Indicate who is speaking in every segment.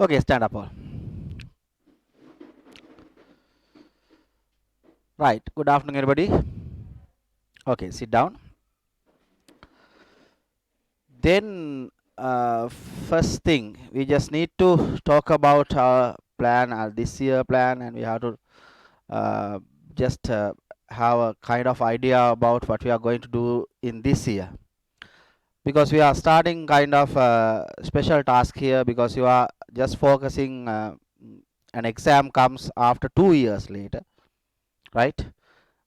Speaker 1: Okay, stand up all. Right. Good afternoon, everybody. Okay, sit down. Then, first thing, we just need to talk about our plan, this year plan, and we have to uh, just have a kind of idea about what we are going to do in this year. Because we are starting kind of special task here because you are just focusing, an exam comes after 2 years later, right?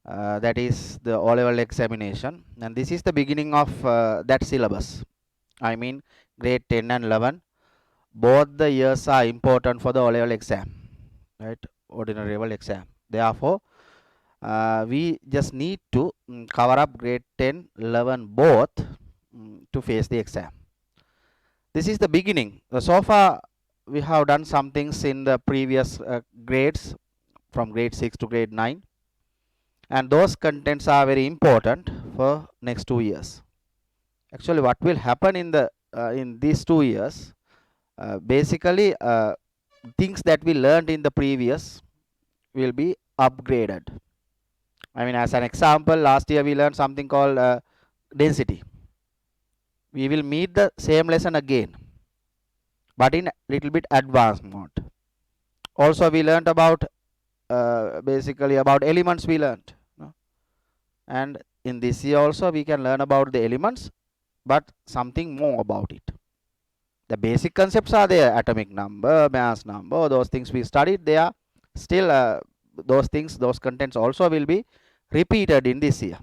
Speaker 1: That is the O-level examination, and this is the beginning of that syllabus. I mean, grade 10 and 11, both the years are important for the O-level exam, right? Ordinary level exam. Therefore, we just need to cover up grade 10, 11 both to face the exam. This is the beginning. So far, we have done some things in the previous grades from grade 6 to grade 9, and those contents are very important for next 2 years. Actually, what will happen in these 2 years, basically things that we learned in the previous will be upgraded. I mean, as an example, last year we learned something called density. We will meet the same lesson again, but in little bit advanced mode. Also, we learned about basically about elements we learned, no? And in this year also we can learn about the elements, but something more about it. The basic concepts are there: atomic number, mass number, those things we studied. They are still those things, those contents also will be repeated in this year,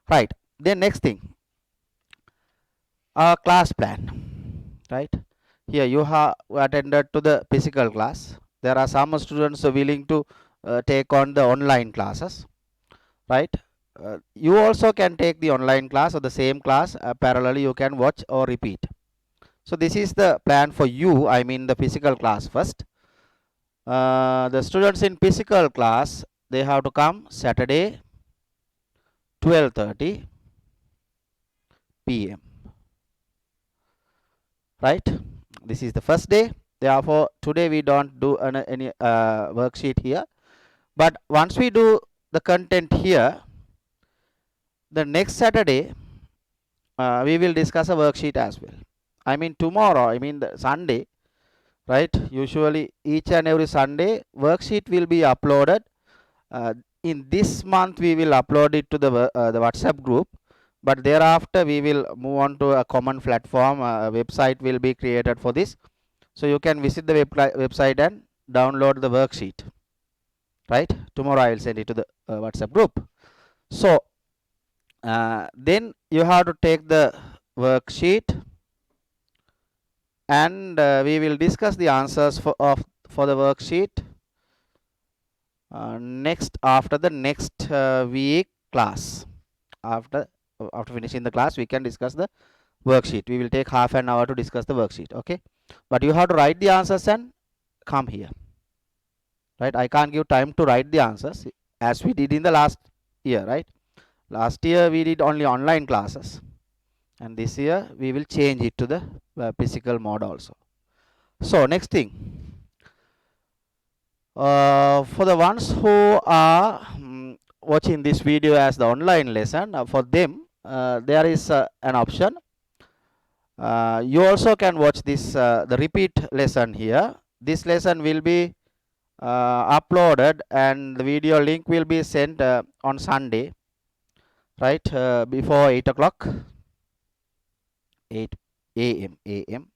Speaker 1: right? Then next thing, class plan, right? Here you have attended to the physical class. There are some students willing to take on the online classes, right? You also can take the online class or the same class parallelly. You can watch or repeat. So this is the plan for you. I mean the physical class first. The students in physical class, they have to come Saturday 12:30 p.m. right? This is the first day. Therefore, today we don't do any worksheet here. But once we do the content here, the next Saturday we will discuss a worksheet as well. I mean tomorrow, I mean the Sunday, right? Usually each and every Sunday worksheet will be uploaded. In this month we will upload it to the WhatsApp group, but thereafter we will move on to a common platform. A website will be created for this, so you can visit the website and download the worksheet, right? Tomorrow I will send it to the WhatsApp group. So then you have to take the worksheet, and we will discuss the answers for the worksheet next after the next week class. After finishing the class, we can discuss the worksheet. We will take half an hour to discuss the worksheet, okay? But you have to write the answers and come here, right? I can't give time to write the answers as we did in the last year, right? Last year we did only online classes, and this year we will change it to the physical mode also. So next thing, for the ones who are watching this video as the online lesson, for them there is an option. You also can watch this the repeat lesson here. This lesson will be uploaded, and the video link will be sent on Sunday, right? Before 8 o'clock, 8 a.m.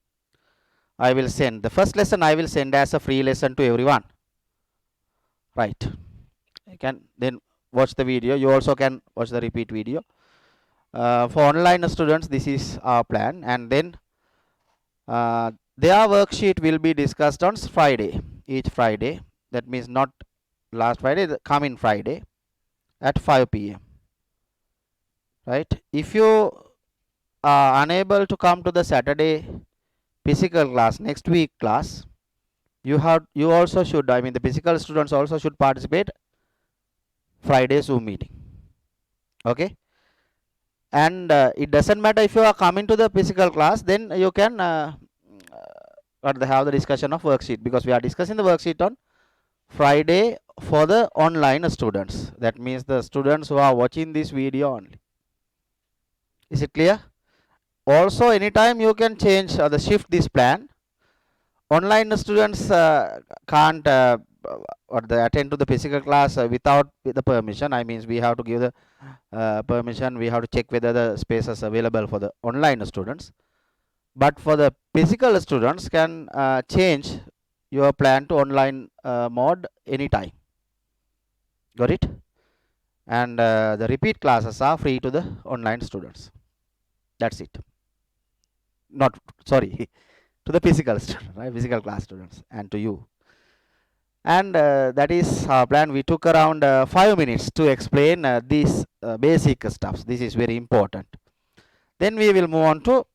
Speaker 1: I will send the first lesson. I will send as a free lesson to everyone, right? You can then watch the video. You also can watch the repeat video. For online students, this is our plan, and then their worksheet will be discussed on Friday, each Friday. That means not last Friday, the coming Friday at 5 p.m. Right? If you are unable to come to the Saturday physical class, next week class, you also should, I mean the physical students also should participate Friday Zoom meeting. Okay? And it doesn't matter if you are coming to the physical class, then you can but they have the discussion of worksheet, because we are discussing the worksheet on Friday for the online students. That means the students who are watching this video only. Is it clear? Also, anytime you can change the shift this plan. Online students can't attend to the physical class without the permission. I mean, we have to give the permission. We have to check whether the space is available for the online students. But for the physical students, can change your plan to online mode anytime. Got it? And the repeat classes are free to the online students. That's it. Not sorry, to the physical students, right? Physical class students, and to you. And that is our plan. We took around 5 minutes to explain these basic stuffs. This is very important. Then we will move on to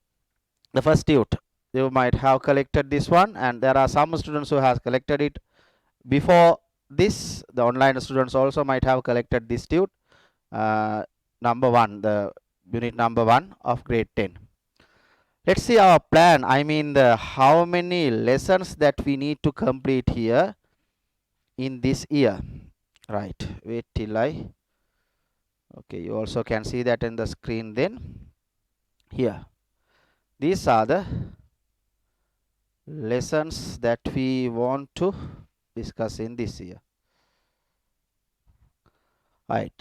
Speaker 1: the first tute. You might have collected this one, and there are some students who have collected it before this. The online students also might have collected this tute, number 1, the unit number 1 of grade 10. Let's see our plan. I mean, the how many lessons that we need to complete here in this year. Right, wait till I, okay, you also can see that in the screen. Then here, these are the lessons that we want to discuss in this year. Right,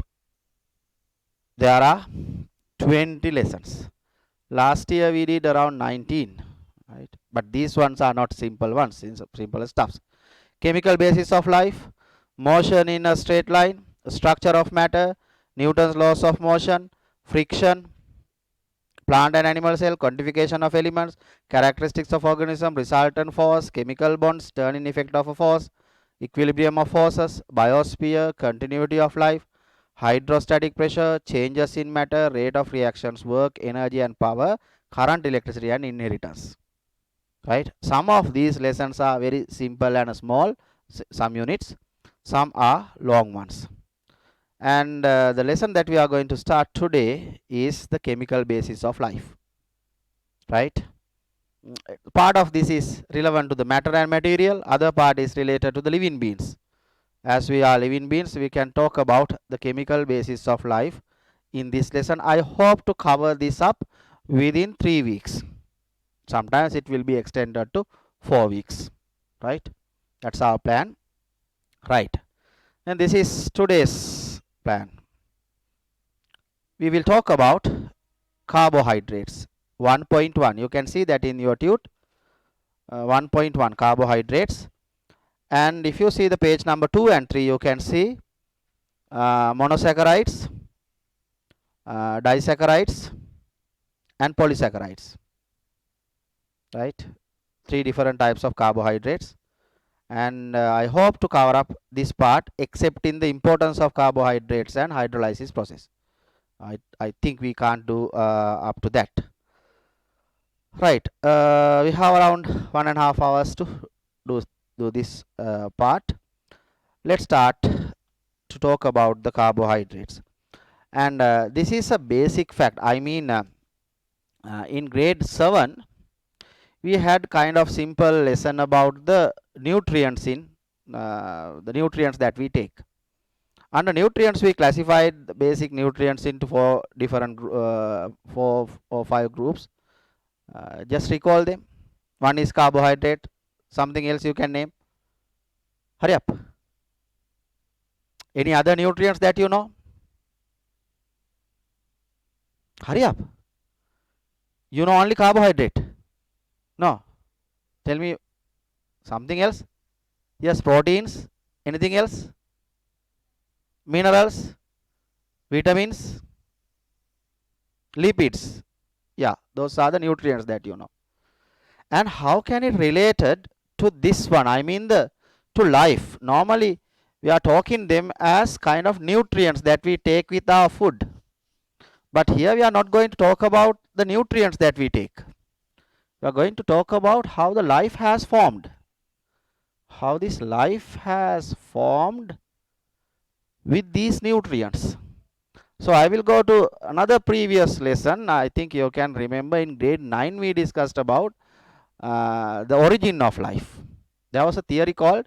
Speaker 1: there are 20 lessons. Last year we did around 19, right? But these ones are not simple ones, simple stuffs. Chemical basis of life, motion in a straight line, structure of matter, Newton's laws of motion, friction, plant and animal cell, quantification of elements, characteristics of organism, resultant force, chemical bonds, turning effect of a force, equilibrium of forces, biosphere, continuity of life, hydrostatic pressure, changes in matter, rate of reactions, work, energy and power, current, electricity and inheritance. Right? Some of these lessons are very simple and small, some units. Some are long ones. And the lesson that we are going to start today is the chemical basis of life. Right? Part of this is relevant to the matter and material. Other part is related to the living beings. As we are living beings, we can talk about the chemical basis of life in this lesson. I hope to cover this up within 3 weeks. Sometimes it will be extended to 4 weeks. Right? That's our plan. Right. And this is today's plan. We will talk about carbohydrates. 1.1. You can see that in your tute. 1.1 carbohydrates. And if you see the page number 2 and 3, you can see monosaccharides, disaccharides and polysaccharides. Right? 3 different types of carbohydrates. And I hope to cover up this part, except in the importance of carbohydrates and hydrolysis process. I think we can't do up to that. Right, we have around 1.5 hours to do this part. Let's start to talk about the carbohydrates. And this is a basic fact. I mean, in grade 7, we had kind of simple lesson about the nutrients in the nutrients that we take. Under nutrients, we classified the basic nutrients into 4 different 4 or 5 groups. Just recall them. One is carbohydrate. Something else you can name. Hurry up. Any other nutrients that you know? Hurry up. You know only carbohydrate. No. Tell me something else. Yes, proteins. Anything else? Minerals, vitamins, lipids. Yeah, those are the nutrients that you know. And how can it related to this one? I mean to life. Normally we are talking them as kind of nutrients that we take with our food. But here we are not going to talk about the nutrients that we take. We are going to talk about how the life has formed. How this life has formed with these nutrients. So I will go to another previous lesson. I think you can remember in grade 9 we discussed about the origin of life. There was a theory called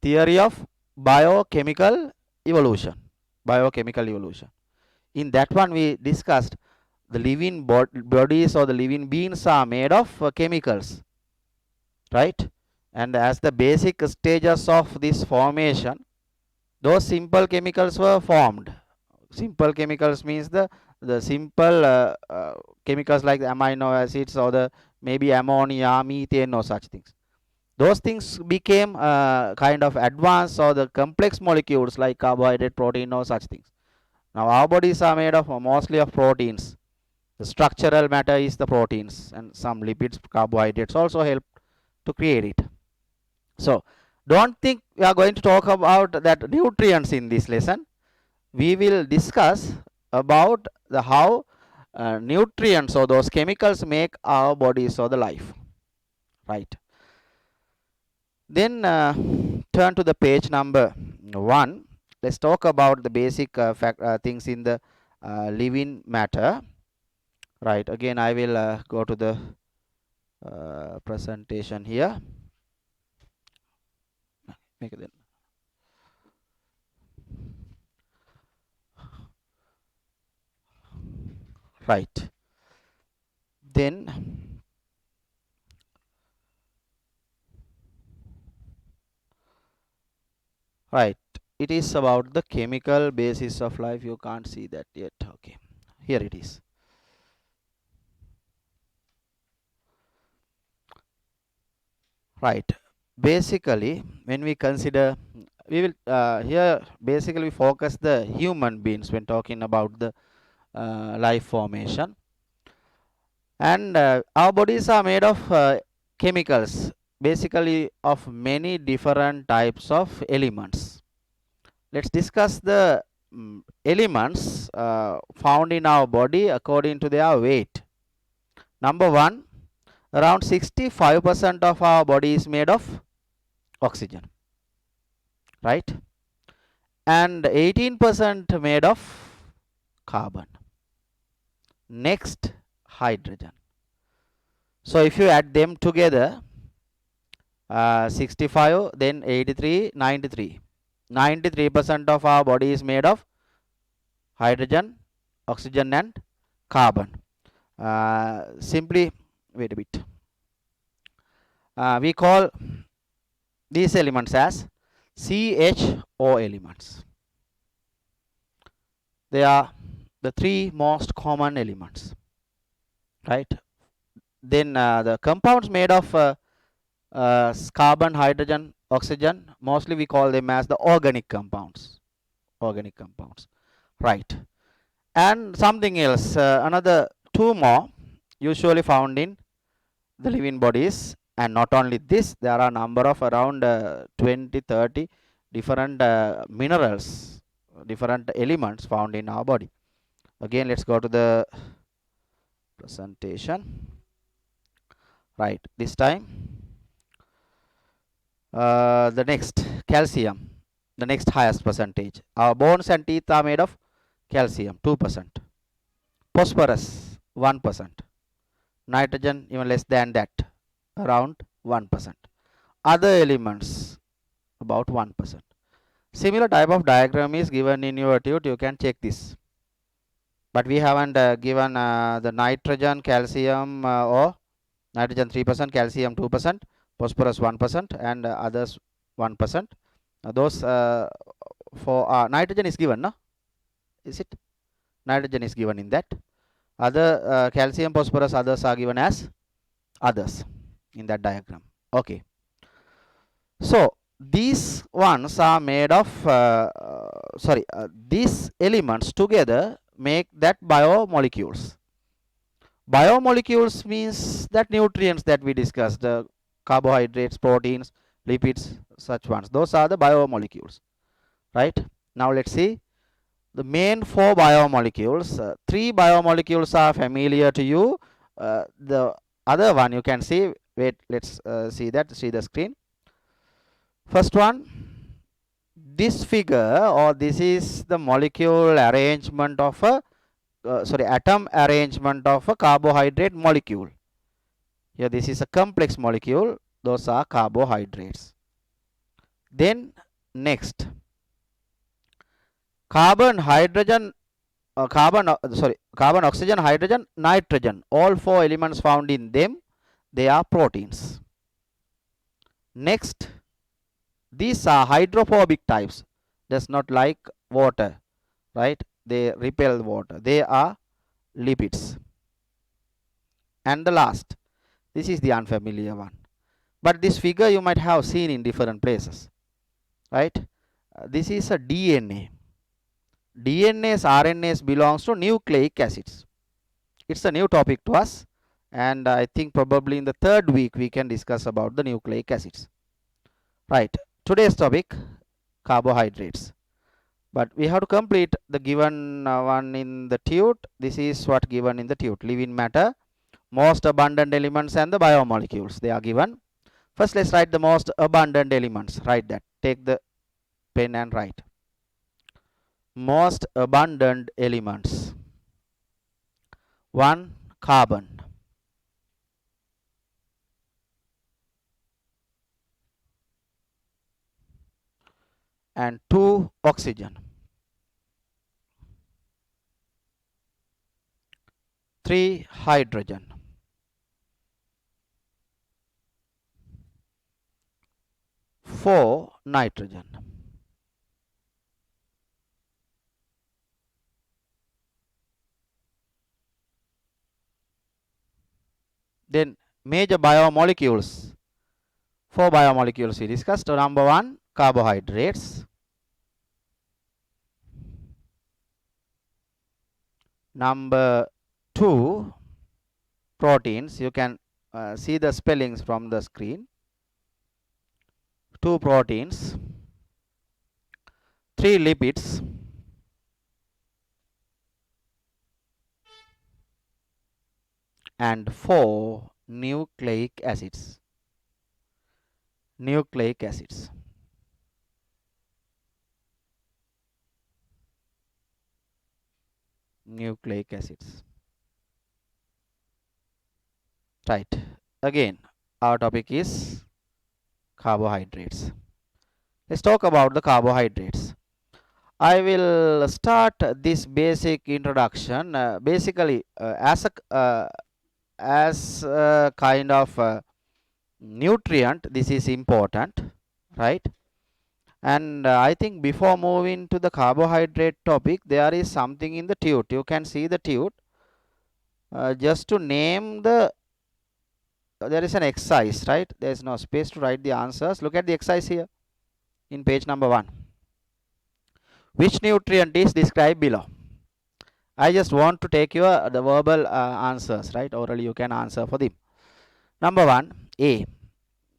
Speaker 1: theory of biochemical evolution. Biochemical evolution. In that one, we discussed the living bodies or the living beings are made of chemicals, right? And as the basic stages of this formation, those simple chemicals were formed. Simple chemicals means the simple chemicals like the amino acids or the maybe ammonia, methane or such things. Those things became kind of advanced or the complex molecules like carbohydrate, protein or such things. Now our bodies are made of mostly of proteins. The structural matter is the proteins, and some lipids, carbohydrates also help to create it. So don't think we are going to talk about that nutrients in this lesson. We will discuss about the how nutrients or those chemicals make our bodies or the life, right? Then turn to the page number 1. Let's talk about the basic things in the living matter, right? Again, I will go to the presentation here. Make it then. Right. Then right, it is about the chemical basis of life. You can't see that yet. Okay, here it is. Right. Basically, when we consider, we will here basically focus the human beings when talking about the life formation. And our bodies are made of chemicals, basically of many different types of elements. Let's discuss the elements found in our body according to their weight. Number one, around 65% of our body is made of oxygen, right? And 18% made of carbon. Next, hydrogen. So if you add them together, 65, then 83, 93. 93% of our body is made of hydrogen, oxygen and carbon. Simply, wait a bit. We call these elements as CHO elements. They are the three most common elements, right? Then the compounds made of carbon, hydrogen, oxygen, mostly we call them as the organic compounds. Organic compounds, right? And something else, another two more usually found in the living bodies. And not only this, there are a number of around 20, 30 different minerals, different elements found in our body. Again, let's go to the presentation. Right, this time the next, calcium, the next highest percentage. Our bones and teeth are made of calcium, 2%. Phosphorus, 1%. Nitrogen, even less than that, around 1%. Other elements, about 1%. Similar type of diagram is given in your tute. You can check this. But we haven't given the nitrogen, calcium, or nitrogen 3%, calcium 2%, phosphorus 1%, and others 1%. Those for nitrogen is given, no? Is it? Nitrogen is given in that. Other calcium, phosphorus, others are given as others in that diagram. Okay. So these ones are made of these elements together make that biomolecules. Biomolecules means that nutrients that we discussed, carbohydrates, proteins, lipids, such ones. Those are the biomolecules, right? Now let's see the main four biomolecules. Three biomolecules are familiar to you. The other one you can see. Wait, let's see the screen. First one, this figure, or this is the molecule arrangement of a atom arrangement of a carbohydrate molecule. Here this is a complex molecule. Those are carbohydrates. Then next, carbon, hydrogen, carbon, oxygen, hydrogen, nitrogen. All four elements found in them, they are proteins. Next, these are hydrophobic types. Does not like water, right? They repel water. They are lipids. And the last, this is the unfamiliar one. But this figure you might have seen in different places, right? This is a DNA. DNAs, RNAs belongs to nucleic acids. It's a new topic to us, and I think probably in the third week we can discuss about the nucleic acids. Right, today's topic, carbohydrates. But we have to complete the given one in the TUT. This is what given in the TUT. Living matter, most abundant elements and the biomolecules. They are given. First let's write the most abundant elements. Write that. Take the pen and write. Most abundant elements. 1. Carbon. And 2. Oxygen. 3. Hydrogen. 4. Nitrogen. Then major biomolecules. 4 biomolecules we discussed. So number 1, carbohydrates. Number 2, proteins. You can see the spellings from the screen. 2 proteins. 3 lipids. And 4 nucleic acids. Nucleic acids. Nucleic acids. Right. Again, our topic is carbohydrates. Let's talk about the carbohydrates. I will start this basic introduction basically as a kind of nutrient. This is important, right? And I think before moving to the carbohydrate topic, there is something in the TUT. You can see the TUT. Just to name the, there is an exercise, right? There is no space to write the answers. Look at the exercise here in page number 1. Which nutrient is described below? I just want to take your the verbal answers, right? Orally you can answer for them. Number 1, A.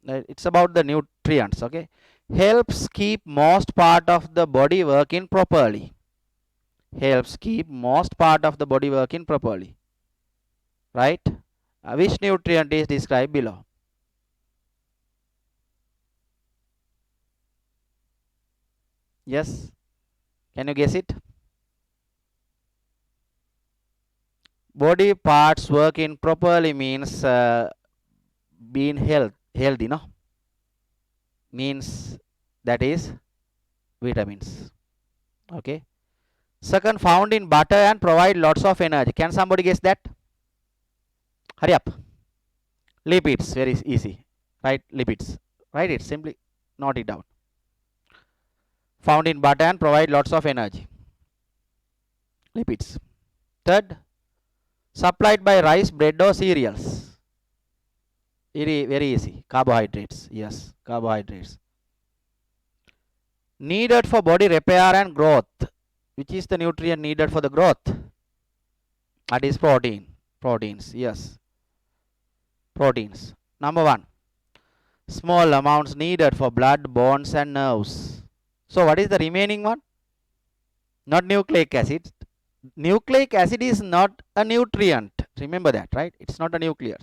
Speaker 1: It's about the nutrients, okay? Helps keep most part of the body working properly. Helps keep most part of the body working properly, right? Which nutrient is described below? Yes, can you guess it? Body parts working properly means being healthy, no? Means that is vitamins, okay? Second, found in butter and provide lots of energy. Can somebody guess that? Hurry up. Lipids, very easy, right? Lipids, write it simply, note it down. Found in butter and provide lots of energy. Lipids. Third, supplied by rice, bread or cereals. Very easy. Carbohydrates. Yes, carbohydrates. Needed for body repair and growth. Which is the nutrient needed for the growth? That is protein. Proteins. Yes. Proteins. Number 1. Small amounts needed for blood, bones and nerves. So what is the remaining one? Not nucleic acid. Nucleic acid is not a nutrient. Remember that, right? It's not a nuclear.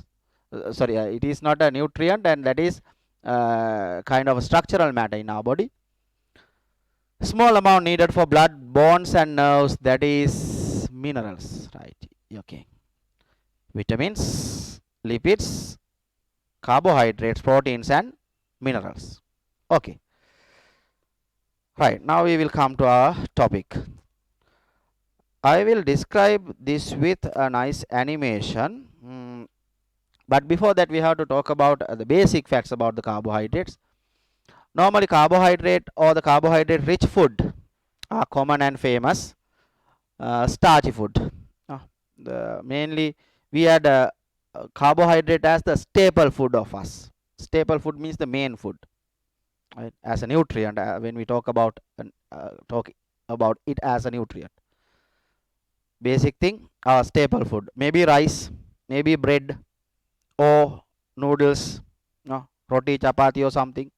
Speaker 1: It is not a nutrient, and that is kind of a structural matter in our body. Small amount needed for blood, bones and nerves, that is minerals, right? Okay. Vitamins, lipids, carbohydrates, proteins and minerals. Okay. Right, now we will come to our topic. I will describe this with a nice animation. But before that, we have to talk about the basic facts about the carbohydrates. Normally, carbohydrate or the carbohydrate rich food are common and famous starchy food. Mainly, we had carbohydrate as the staple food of us. Staple food means the main food, right? As a nutrient. When we talk about it as a nutrient, basic thing, staple food. Maybe rice, maybe bread, or noodles, roti, chapati, or something,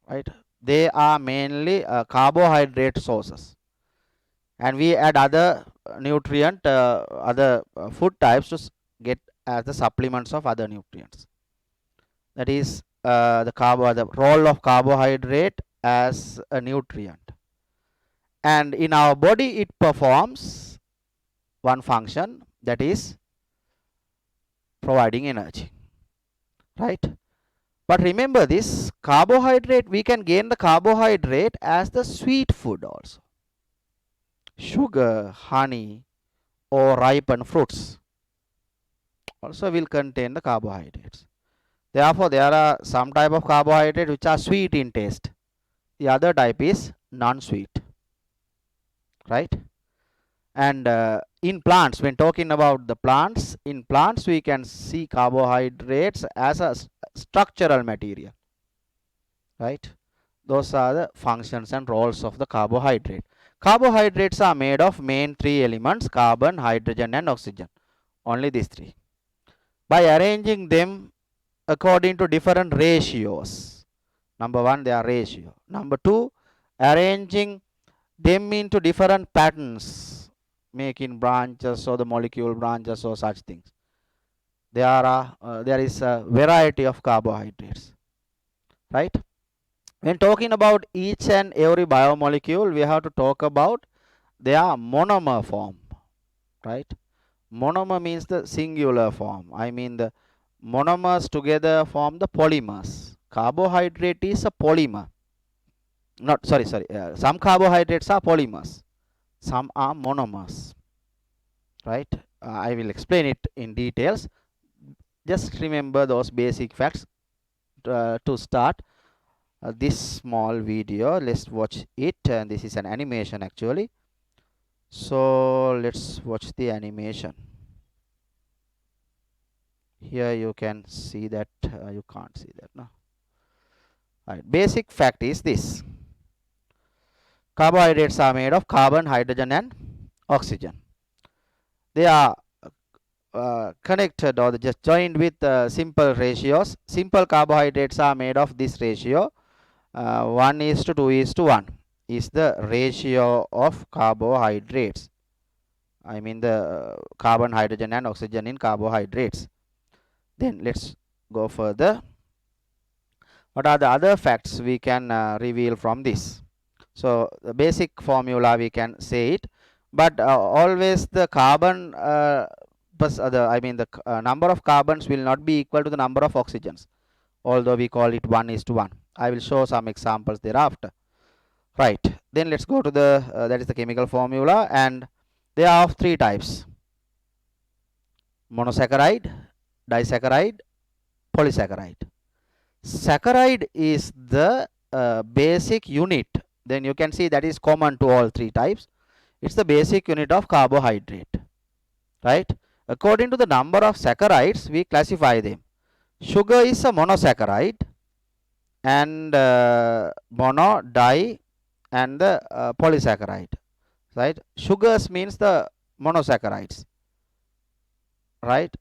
Speaker 1: right? They are mainly carbohydrate sources, and we add other nutrient, other food types to get as the supplements of other nutrients. That is the role of carbohydrate as a nutrient, and in our body it performs one function, that is providing energy, right? But remember this carbohydrate, we can gain the carbohydrate as the sweet food also. Sugar, honey, or ripened fruits also will contain the carbohydrates. Therefore, there are some type of carbohydrates which are sweet in taste. The other type is non-sweet, right? And in plants, when talking about the plants, in plants we can see carbohydrates as a structural material, right? Those are the functions and roles of the carbohydrate. Carbohydrates are made of main three elements: carbon, hydrogen and oxygen. Only these three. By arranging them according to different ratios. Number one, they are ratio. Number two, arranging them into different patterns, making branches or the molecule branches or such things. There is a variety of carbohydrates, right? When talking about each and every biomolecule, we have to talk about their monomer form, right? Monomer means the singular form. I mean the monomers together form the polymers. Carbohydrate is a polymer. Not sorry. Some carbohydrates are polymers. Some are monomers, right? I will explain it in details. Just remember those basic facts to start this small video. Let's watch it, and this is an animation actually. So let's watch the animation. Here you can see that you can't see that, no? Right. Basic fact is this: carbohydrates are made of carbon, hydrogen and oxygen. They are connected or just joined with simple ratios. Simple carbohydrates are made of this ratio. 1:2:1 is the ratio of carbohydrates. I mean the carbon, hydrogen and oxygen in carbohydrates. Then let's go further. What are the other facts we can reveal from this? So the basic formula we can say it, but always the carbon the number of carbons will not be equal to the number of oxygens, although we call it 1:1. I will show some examples thereafter. Right, then let's go to the that is the chemical formula, and they are of three types: monosaccharide, disaccharide, polysaccharide. Saccharide is the basic unit. Then you can see that is common to all three types. It's the basic unit of carbohydrate, right? According to the number of saccharides, we classify them. Sugar is a monosaccharide, and mono, di, and the polysaccharide, right? Sugars means the monosaccharides, right?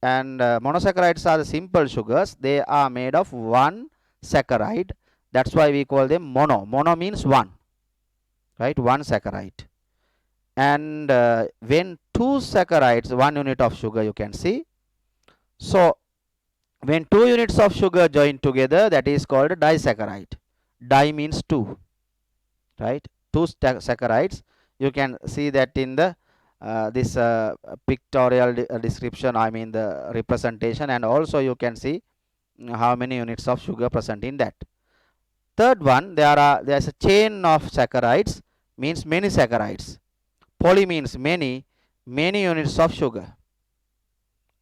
Speaker 1: And monosaccharides are the simple sugars. They are made of one saccharide. That's why we call them mono. Mono means one, right? One saccharide. And when two saccharides, 1 unit of sugar, you can see. So when 2 units of sugar join together, that is called disaccharide. Di means two, right? Two saccharides. You can see that in the this pictorial description, I mean the representation, and also you can see how many units of sugar present in that. Third one, there's a chain of saccharides, means many saccharides. Poly means many units of sugar.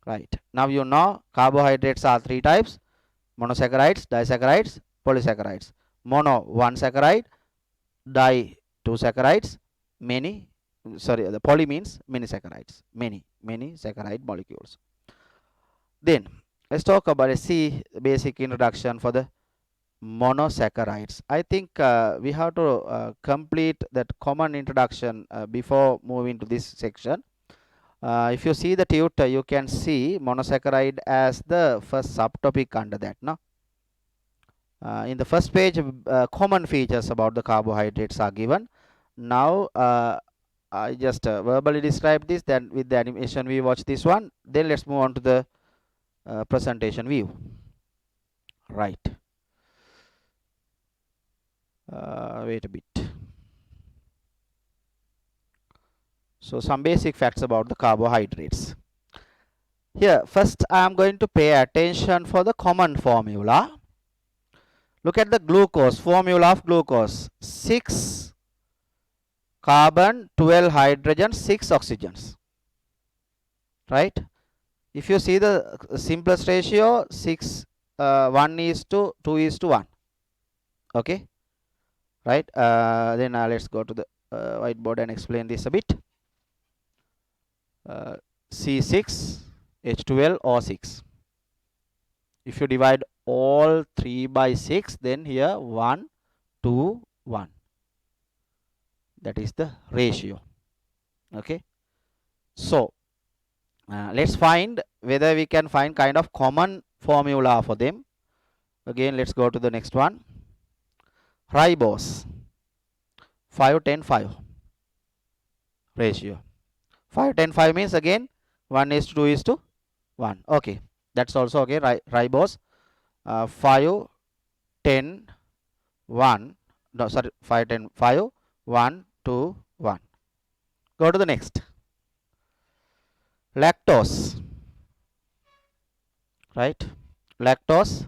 Speaker 1: Right. Now you know carbohydrates are three types: monosaccharides, disaccharides, polysaccharides. Mono, one saccharide; di, two saccharides; many, sorry, the poly means many saccharides, many saccharide molecules. Then let's talk about a basic introduction for the monosaccharides. I think we have to complete that common introduction before moving to this section. If you see the tutor, you can see monosaccharide as the first subtopic under that. No? In the first page, common features about the carbohydrates are given. Now I just verbally describe this, then with the animation we watch this one. Then let's move on to the presentation view. Right. Wait a bit. So some basic facts about the carbohydrates. Here, first I am going to pay attention for the common formula. Look at the glucose, formula of glucose: 6 carbon, 12 hydrogen, 6 oxygens. Right? If you see the simplest ratio, 1 is to 2 is to 1. Okay? Right? Then let's go to the whiteboard and explain this a bit. C6, H12, O6. If you divide all 3 by 6, then here 1, 2, 1. That is the ratio. Okay. So let's find whether we can find kind of common formula for them. Again, let's go to the next one. Ribose, 5, 10, 5 ratio. 5, 10, 5 means again 1 is to 2 is to 1. Okay, that's also okay. Ribose, 5, 10, 1. No, sorry, 5, 10, 5, 1, 2, 1. Go to the next. Lactose, right? Lactose,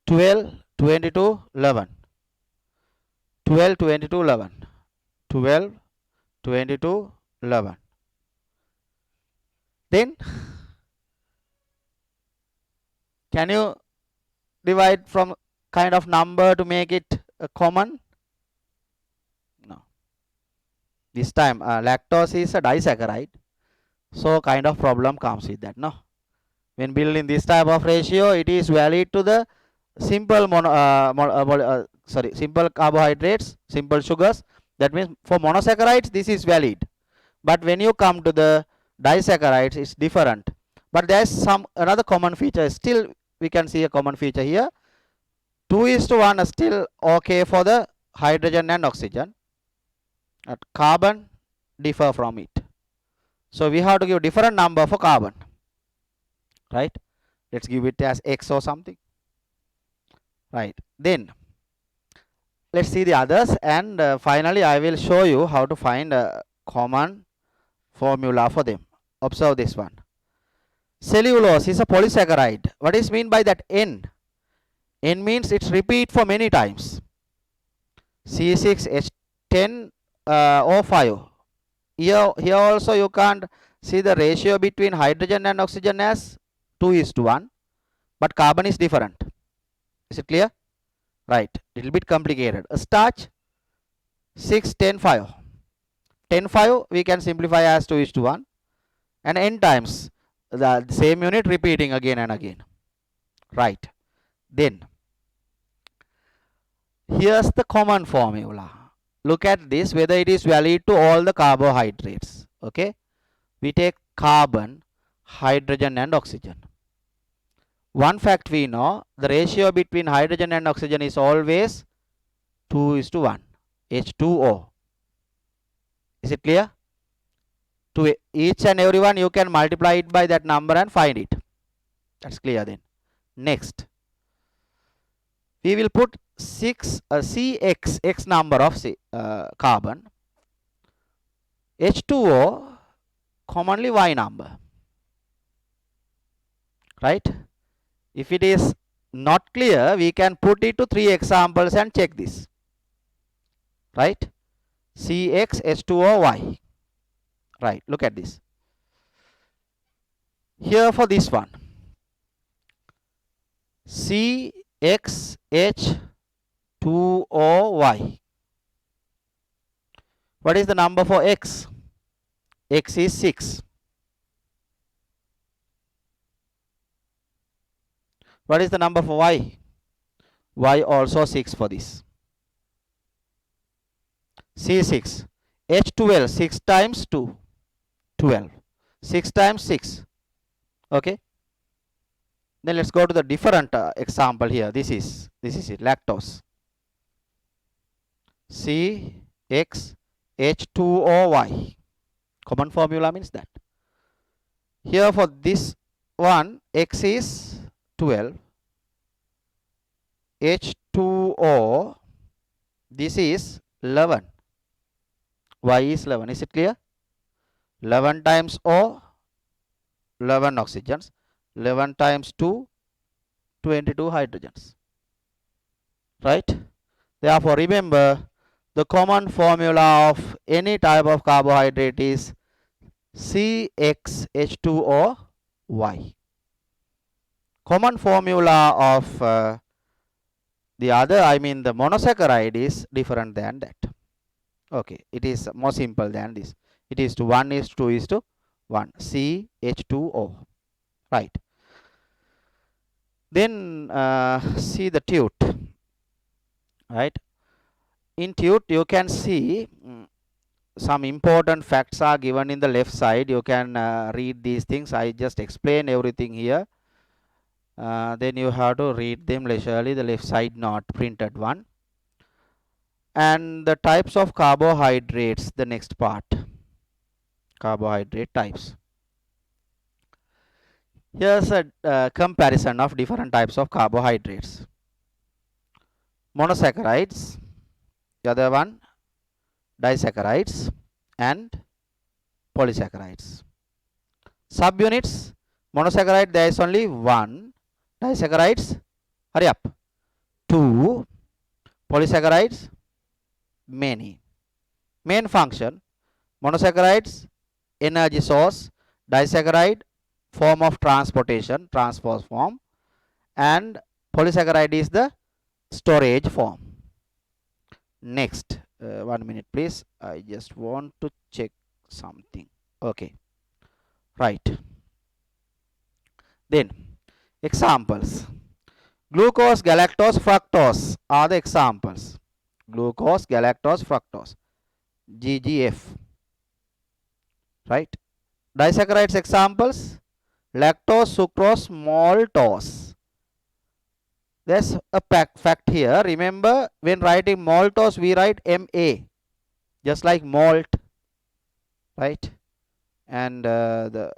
Speaker 1: 12, 22, 11. 12, 22, 11. 12, 22, 11. Then can you divide from kind of number to make it common? No. This time lactose is a disaccharide, so kind of problem comes with that. No. When building this type of ratio, it is valid to the simple simple carbohydrates, simple sugars. That means for monosaccharides this is valid, but when you come to the disaccharides, it's different. But there is some another common feature. Still we can see a common feature here. 2 is to 1 is still okay for the hydrogen and oxygen. But carbon differ from it. So we have to give different number for carbon. Right? Let's give it as X or something. Right. Then let's see the others, and finally I will show you how to find a common formula for them. Observe this one. Cellulose is a polysaccharide. What is mean by that? N. N means it's repeat for many times. C6H10 O5. Here also you can't see the ratio between hydrogen and oxygen as 2 is to 1, but carbon is different. Is it clear? Right. Little bit complicated. A starch, 6, 10, 5. 10, 5 we can simplify as 2 is to 1, and n times the same unit repeating again and again. Right. Then here's the common formula. Look at this, whether it is valid to all the carbohydrates. Okay. We take carbon, hydrogen and oxygen. One fact we know, the ratio between hydrogen and oxygen is always 2 is to 1, H2O. Is it clear? To each and every one you can multiply it by that number and find it. That's clear then. Next, we will put CX, X number of carbon. H2O commonly Y number, right? If it is not clear, we can put it to 3 examples and check this, right? CxH2OY, right? Look at this. Here for this one, CxH2OY. What is the number for X? X is 6. What is the number for Y? Y also 6 for this. C6. H12, 6 times 2, 12. 6 times 6. Okay. Then let's go to the different example here. This is it, lactose. CxH2OY. Common formula means that. Here for this one, X is 12. H2O, this is 11. Y is 11. Is it clear? 11 times O, 11 oxygens. 11 times 2, 22 hydrogens. Right? Therefore, remember the common formula of any type of carbohydrate is CxH2OY. Common formula of the other, I mean the monosaccharide, is different than that. Okay, it is more simple than this. It is to 1 is to 2 is to 1. CH2O. Right. Then see the tute. Right. In tute you can see some important facts are given in the left side. You can read these things. I just explain everything here. Then you have to read them leisurely. The left side not printed one. And the types of carbohydrates, the next part. Carbohydrate types. Here's a comparison of different types of carbohydrates. Monosaccharides, the other one disaccharides and polysaccharides. Subunits, monosaccharide there is only one, disaccharides, hurry up, two, polysaccharides, many. Main function, monosaccharides, energy source, disaccharide, form of transportation, transport form, and polysaccharide is the storage form. Next, 1 minute please, I just want to check something. Okay, right. Then examples. Glucose, galactose, fructose are the examples. Glucose, galactose, fructose, GGF, right? Disaccharides examples, lactose, sucrose, maltose. There's a fact here. Remember, when writing maltose, we write MA, just like malt, right? And the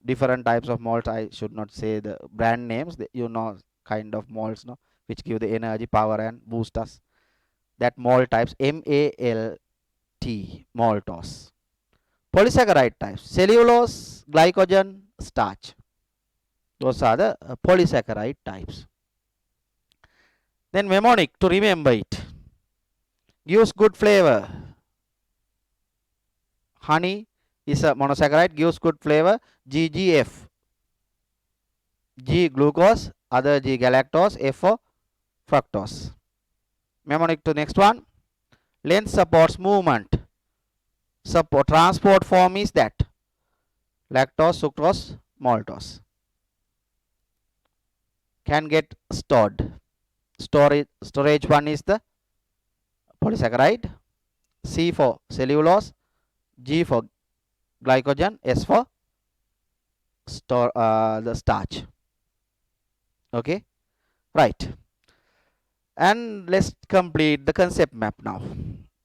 Speaker 1: different types of malts, I should not say the brand names, you know, kind of malts, no, which give the energy, power, and boost us. That malt types, MALT, maltose. Polysaccharide types, cellulose, glycogen, starch. Those are the polysaccharide types. Then mnemonic to remember it. Gives good flavor. Honey is a monosaccharide, gives good flavor. GGF. G glucose, other G galactose, F for fructose. Mnemonic to next one. Length supports movement. Support transport form is that. Lactose, sucrose, maltose. Can get stored. Storage one is the polysaccharide. C for cellulose, G for glycogen, S for the starch. Okay, right. And let's complete the concept map now.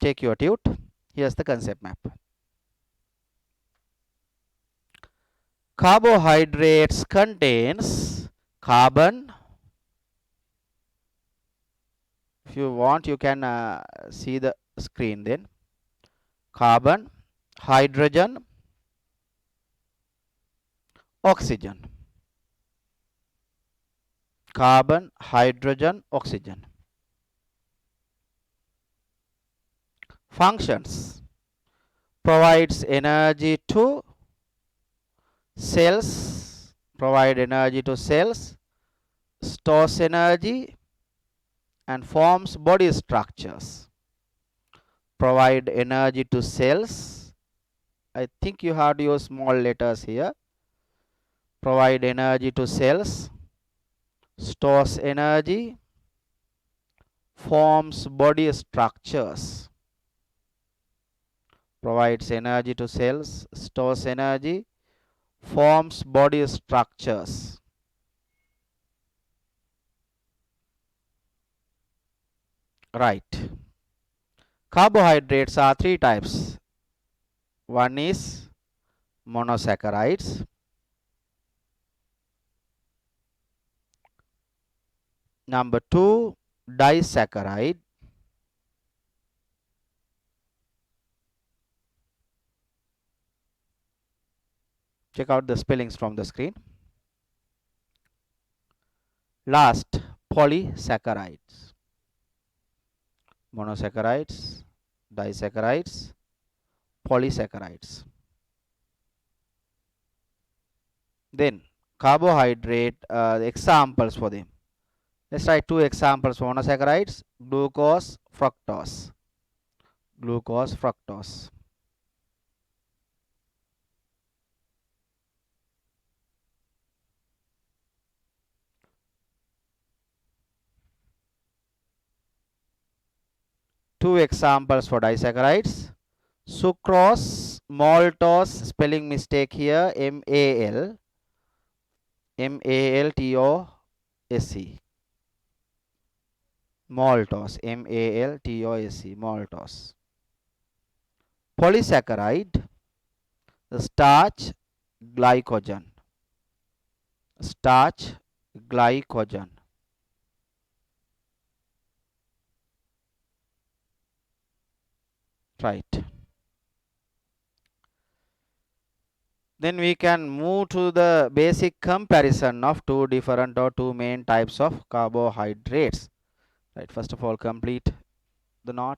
Speaker 1: Take your tute. Here's the concept map. Carbohydrates contains carbon. If you want, you can see the screen then. Carbon, hydrogen, oxygen. Carbon, hydrogen, oxygen. Functions: provides energy to cells, stores energy, and forms body structures. Provide energy to cells. I think you have to use small letters here. Provide energy to cells, stores energy, forms body structures. Provides energy to cells, stores energy, forms body structures. Right. Carbohydrates are three types. One is monosaccharides. Number two, disaccharide. Check out the spellings from the screen. Last, polysaccharides. Monosaccharides, disaccharides, polysaccharides. Then carbohydrate examples for them. Let's try two examples for monosaccharides: glucose, fructose. Glucose, fructose. Two examples for disaccharides: sucrose, maltose, spelling mistake here, M-A-L-T-O-S-E. Maltose, M-A-L-T-O-S-E, maltose. Polysaccharide, starch, glycogen. Starch, glycogen. Right. Then we can move to the basic comparison of two different or two main types of carbohydrates. Right. First of all, complete the knot.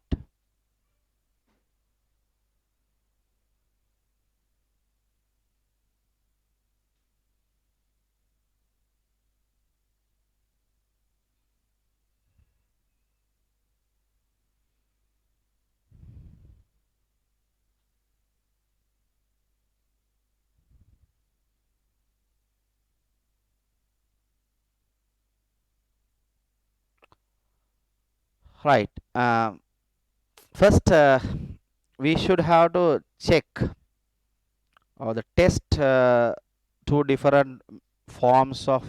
Speaker 1: Right. First, we should have to check or the test two different forms of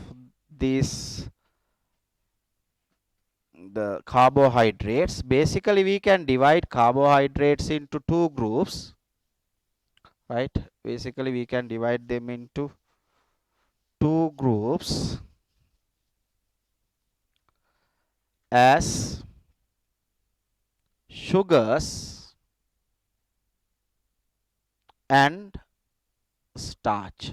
Speaker 1: these the carbohydrates. Basically, we can divide carbohydrates into two groups. Right. Basically, we can divide them into two groups as sugars and starch.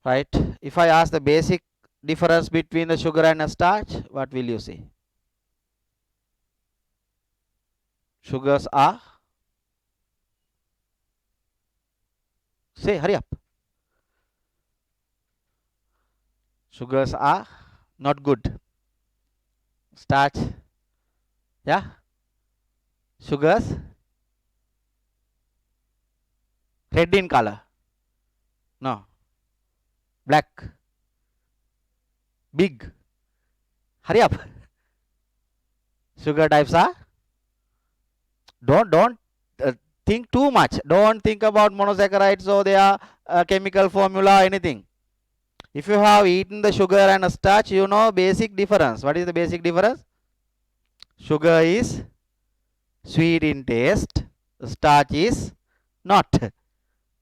Speaker 1: Right. If I ask the basic difference between the sugar and a starch, what will you say? Sugars are, say, hurry up. Sugars are not good. Starch, yeah. Sugars, red in color. No. Black. Big. Hurry up. Sugar types are, don't think too much. Don't think about monosaccharides or their chemical formula or anything. If you have eaten the sugar and a starch, you know basic difference. What is the basic difference? Sugar is sweet in taste, starch is not.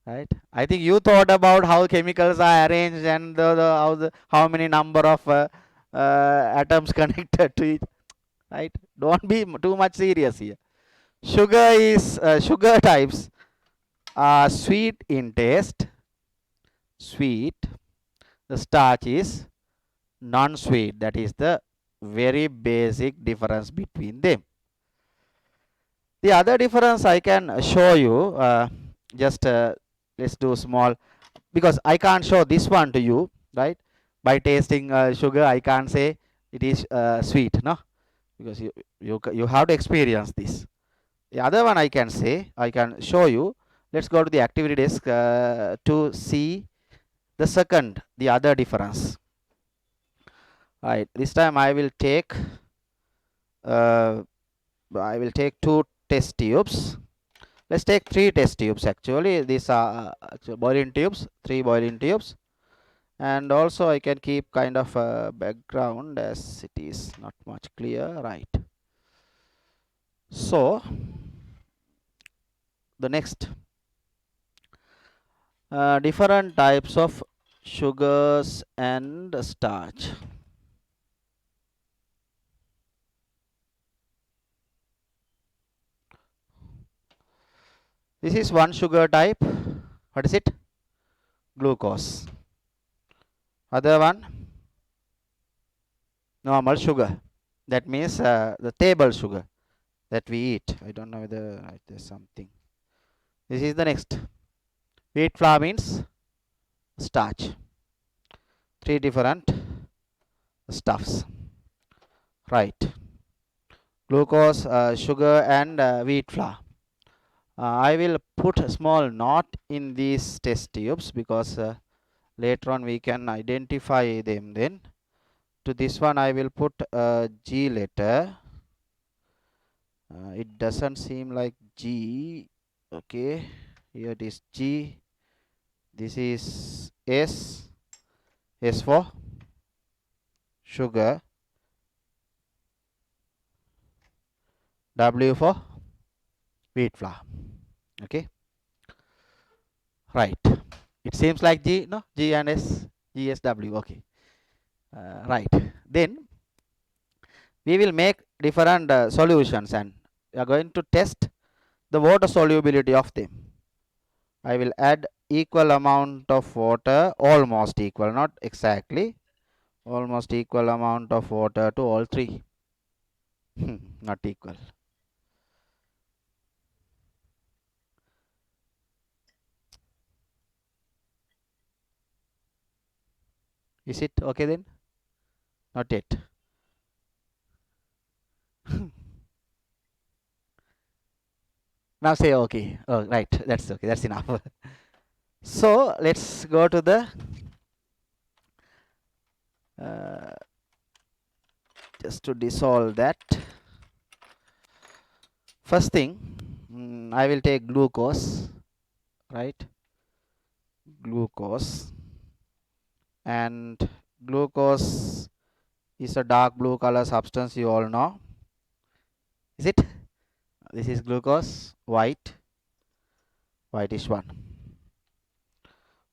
Speaker 1: Right? I think you thought about how chemicals are arranged and how many number of atoms connected to it. Right? Don't be too much serious here. Sugar is sugar types. Sweet in taste, sweet. The starch is non-sweet. That is the very basic difference between them. The other difference I can show you, just let's do small, because I can't show this one to you, right? By tasting sugar, I can't say it is sweet, no, because you have to experience this. The other one I can say, I can show you. Let's go to the activity desk to see the other difference. Right, this time uh, I will take two test tubes. Let's take three test tubes actually. These are boiling tubes, three boiling tubes. And also I can keep kind of a background as it is not much clear, right? So the next different types of sugars and starch. This is one sugar type. What is it? Glucose. Other one, normal sugar. That means the table sugar that we eat. I don't know whether there's something. This is the next. Wheat flour means starch. Three different stuffs. Right. Glucose, sugar, and wheat flour. I will put a small knot in these test tubes because later on we can identify them then. To this one I will put a G letter. It doesn't seem like G. Okay, here it is G. This is S. S for sugar. W for wheat flour. Okay, right. It seems like G, no? G and S. G, S, W. Okay, right. Then we will make different solutions and we are going to test the water solubility of them. I will add equal amount of water, almost equal, not exactly, almost equal amount of water to all three. Not equal. Is it okay then? Not yet. Now say okay. Oh, right. That's okay. That's enough. So let's go to the uh, just to dissolve that. First thing, I will take glucose, right? Glucose, and glucose is a dark blue color substance, you all know. Is it? This is glucose, whitish one.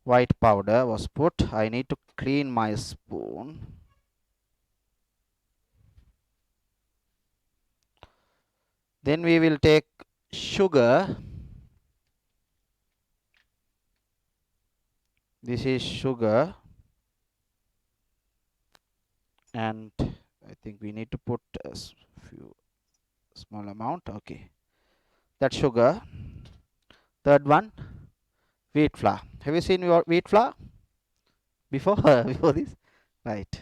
Speaker 1: White powder was put. I need to clean my spoon. Then we will take sugar. This is sugar. And I think we need to put a few small amount. Okay. That's sugar. Third one, wheat flour. Have you seen your wheat flour before? Before this? Right.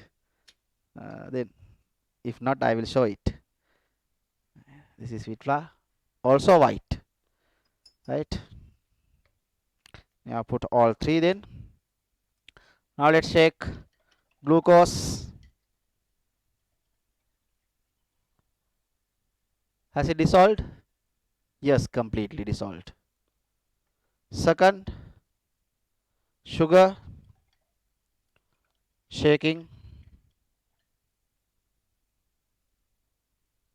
Speaker 1: Then, if not, I will show it. This is wheat flour. Also white. Right. Now put all three then. Now let's check glucose. Has it dissolved? Yes, completely dissolved. Second, sugar, shaking.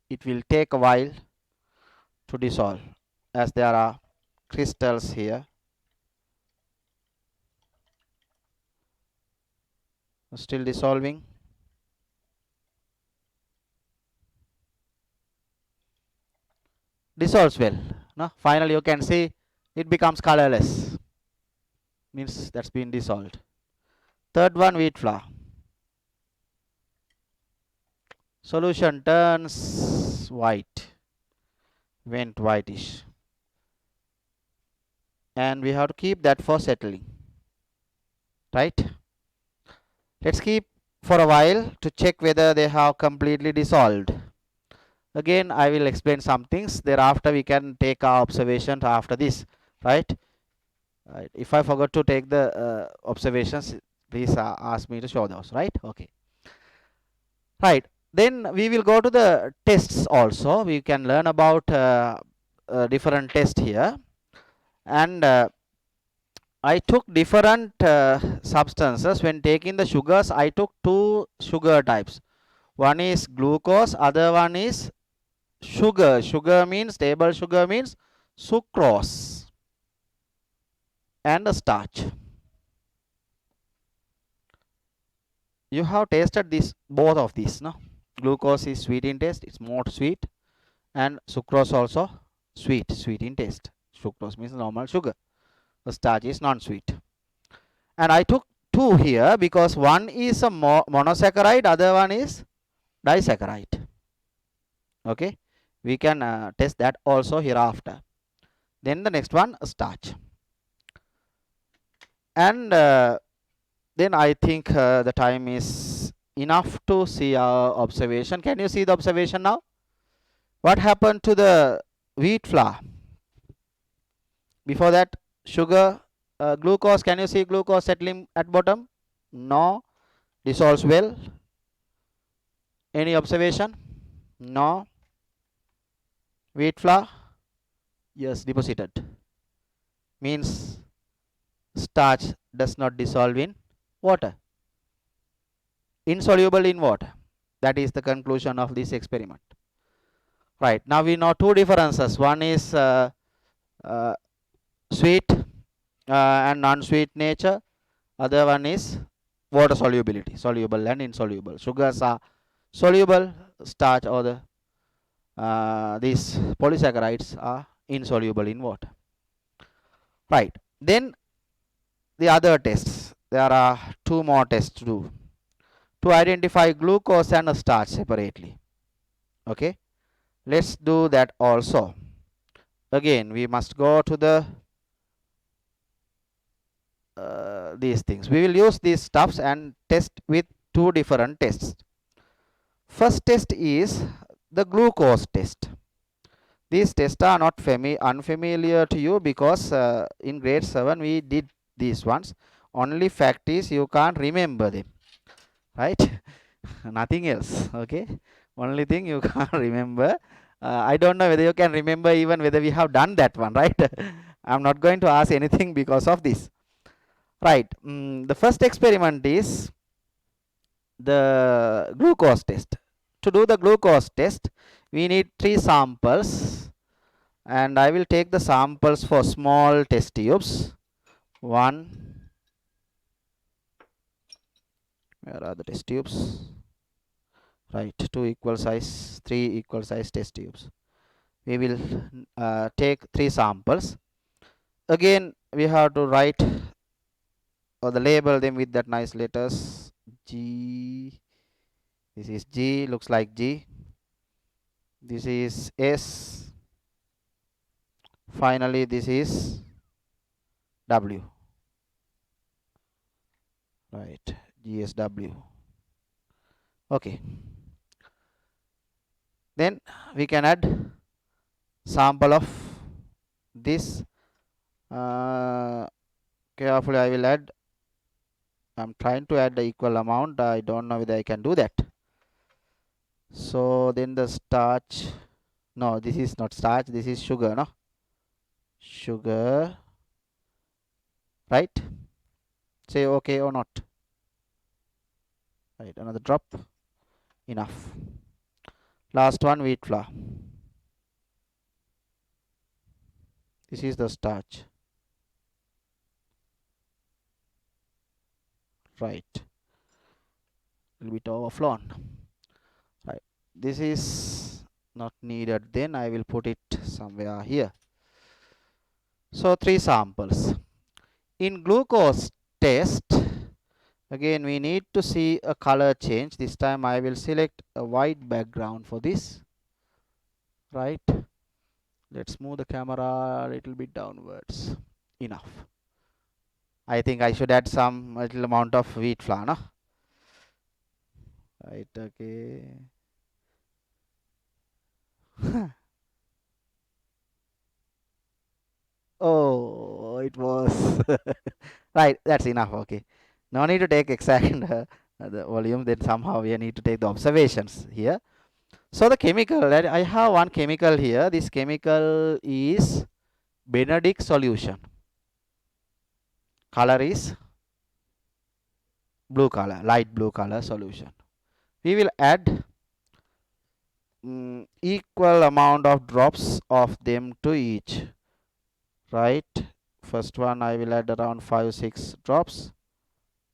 Speaker 1: It will take a while to dissolve as there are crystals here. Still dissolving. Dissolves well. No? Finally, you can see it becomes colorless, means that's been dissolved. Third one, wheat flour. Solution turns white, went whitish, and we have to keep that for settling, right? Let's keep for a while to check whether they have completely dissolved. Again, I will explain some things. Thereafter, we can take our observations after this, right? Right. If I forgot to take the observations, please ask me to show those, right? Okay. Right. Then we will go to the tests also. We can learn about different tests here. And I took different substances. When taking the sugars, I took two sugar types. One is glucose, other one is sugar. Sugar means, table sugar means sucrose and a starch. You have tasted this, both of these, no? Glucose is sweet in taste, it's more sweet, and sucrose also sweet in taste. Sucrose means normal sugar. The starch is non-sweet. And I took two here because one is a monosaccharide, other one is disaccharide. Okay, we can test that also hereafter. Then the next one, starch. And then I think the time is enough to see our observation. Can you see the observation now? What happened to the wheat flour? Before that, sugar, glucose. Can you see glucose settling at bottom? No. Dissolves well. Any observation? No. Wheat flour? Yes, deposited. Means starch does not dissolve in water. Insoluble in water. That is the conclusion of this experiment. Right. Now we know two differences. One is sweet and non-sweet nature. Other one is water solubility, soluble and insoluble. Sugars are soluble, starch or these polysaccharides are insoluble in water. Right. Then the other tests. There are two more tests to do to identify glucose and starch separately. Okay. Let's do that also. Again, we must go to the these things. We will use these stuffs and test with two different tests. First test is the glucose test. These tests are not unfamiliar to you because in grade 7 we did these ones. Only fact is you can't remember them, right? Nothing else, okay? Only thing you can't remember. I don't know whether you can remember even whether we have done that one, right? I'm not going to ask anything because of this. Right. The first experiment is the glucose test. To do the glucose test, we need 3 samples, and I will take the samples for small test tubes. 1, where are the test tubes? Right, 2 equal size, 3 equal size test tubes. We will take 3 samples. Again, we have to write or the label them with that nice letters G. This is G, looks like G. This is S. Finally, this is W. Right, GSW. Okay. Then we can add sample of this. Carefully, I will add. I'm trying to add the equal amount. I don't know whether I can do that. So then the starch. No, this is not starch. This is sugar. No, sugar. Right. Say okay or not. Right. Another drop. Enough. Last one, wheat flour. This is the starch. Right. A little bit overflown. Right. This is not needed. Then I will put it somewhere here. So 3 samples. In glucose test, again we need to see a color change. This time I will select a white background for this, right? Let's move the camera a little bit downwards. Enough. I think I should add some little amount of wheat flour, no? Right, okay. Oh, it was right. That's enough. Okay, no need to take exact the volume. Then somehow we need to take the observations here. So the chemical that I have one chemical here. This chemical is Benedict solution. Color is blue color, light blue color solution. We will add equal amount of drops of them to each. Right. First one I will add around 5-6 drops.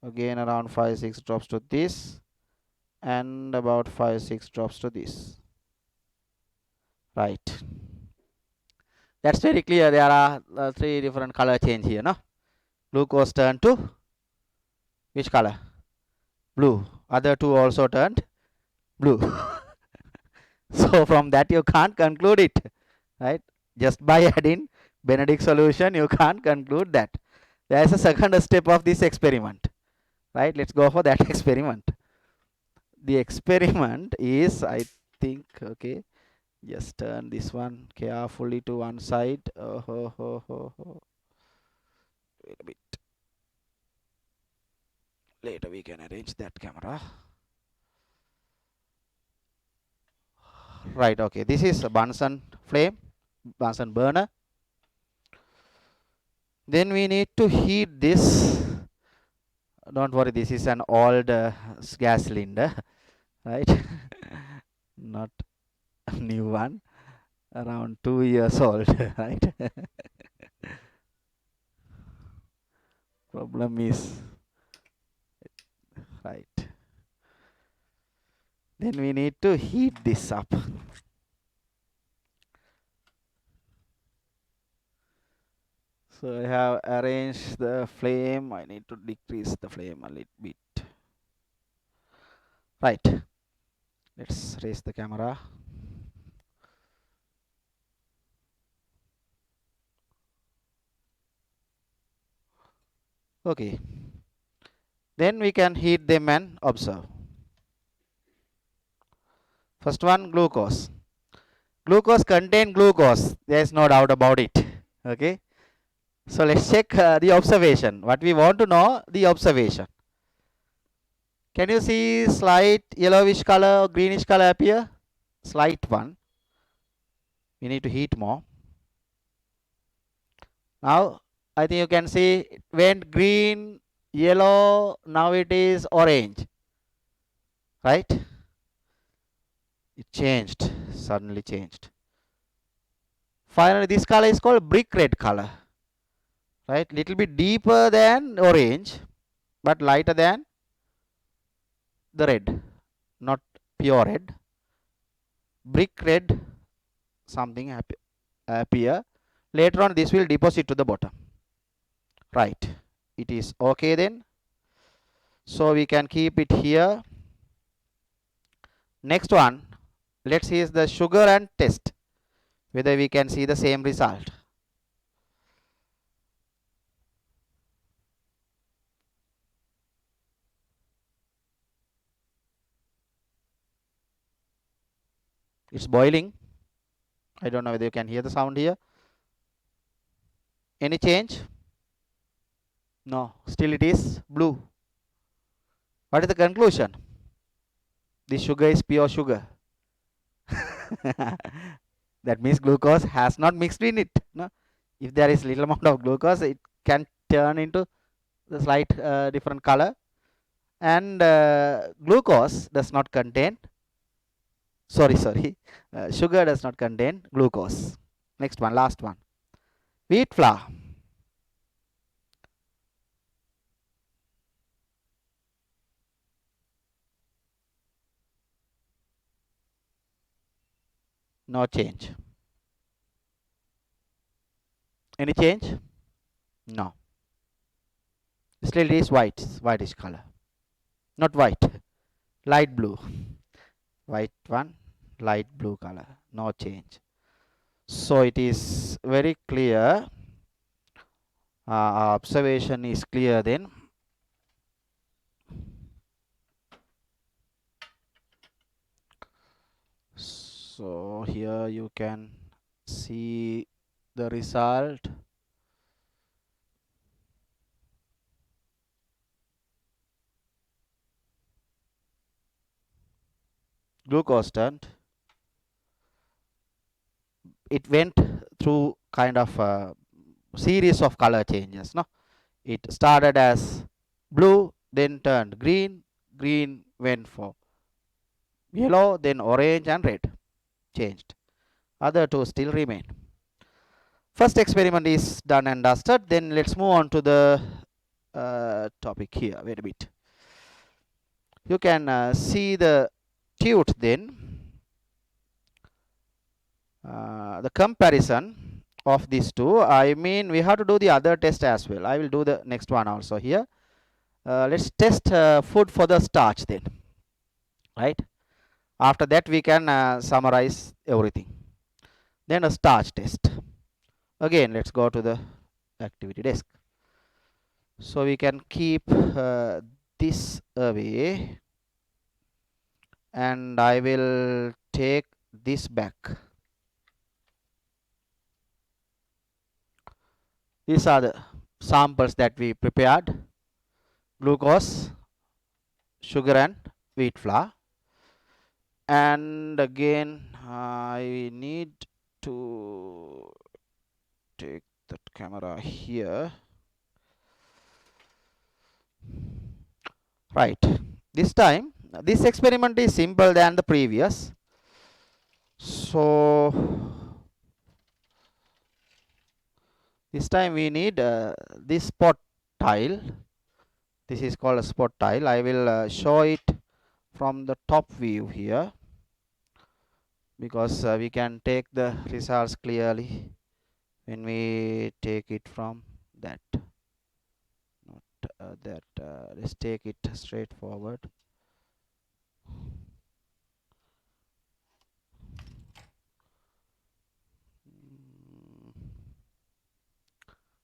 Speaker 1: Again around 5-6 drops to this, and about 5-6 drops to this. Right, that's very clear. There are 3 different color change here, no? Glucose turned to which color? Blue. Other 2 also turned blue. So from that you can't conclude it, right? Just by adding Benedict solution you can't conclude that. There is a second step of this experiment, right? Let's go for that experiment. The experiment is, I think, okay, just turn this one carefully to one side. Wait a bit. Later we can arrange that camera. Right, okay. This is a Bunsen flame, Bunsen burner. Then we need to heat this. Don't worry, this is an old gas cylinder, right? Not a new one. Around 2 years old, right? Problem is, right. Then we need to heat this up. So I have arranged the flame. I need to decrease the flame a little bit. Right. Let's raise the camera. Okay. Then we can heat them and observe. First one, glucose. Glucose contain glucose. There is no doubt about it. Okay. So let's check the observation. What we want to know, the observation. Can you see slight yellowish color or greenish color appear? Slight one. We need to heat more. Now I think you can see it went green, yellow, now it is orange. Right? It changed, suddenly changed. Finally, this color is called brick red color. Right? Little bit deeper than orange, but lighter than the red. Not pure red. Brick red, something appear. Later on, this will deposit to the bottom. Right. It is okay then. So we can keep it here. Next one, let's use the sugar and test whether we can see the same result. It's boiling. I don't know whether you can hear the sound here. Any change? No, still it is blue. What is the conclusion? This sugar is pure sugar. That means glucose has not mixed in it. No? If there is little amount of glucose, it can turn into the slight different color. And glucose does not contain, sorry, sugar does not contain glucose. Next one, last one. Wheat flour. No change. Any change? No. Still it is white, whitish color. Not white, light blue. White one, light blue color. No change. So it is very clear. Our observation is clear then. So here you can see the result. Glucose turned. It went through kind of a series of color changes. No, it started as blue, then turned green. Green went for yellow, then orange and red. Changed. Other two still remain. First experiment is done and dusted. Then let's move on to the topic here. Wait a bit. You can see the tute then. The comparison of these two. I mean, we have to do the other test as well. I will do the next one also here. Let's test food for the starch then. Right. After that, we can summarize everything. Then a starch test. Again, let's go to the activity desk. So we can keep this away, and I will take this back. These are the samples that we prepared: glucose, sugar and wheat flour. And again, I need to take that camera here. Right. This time, this experiment is simple than the previous. So this time we need this spot tile. This is called a spot tile. I will show it from the top view here, because we can take the results clearly when we take it from that. Not that. Let's take it straight forward.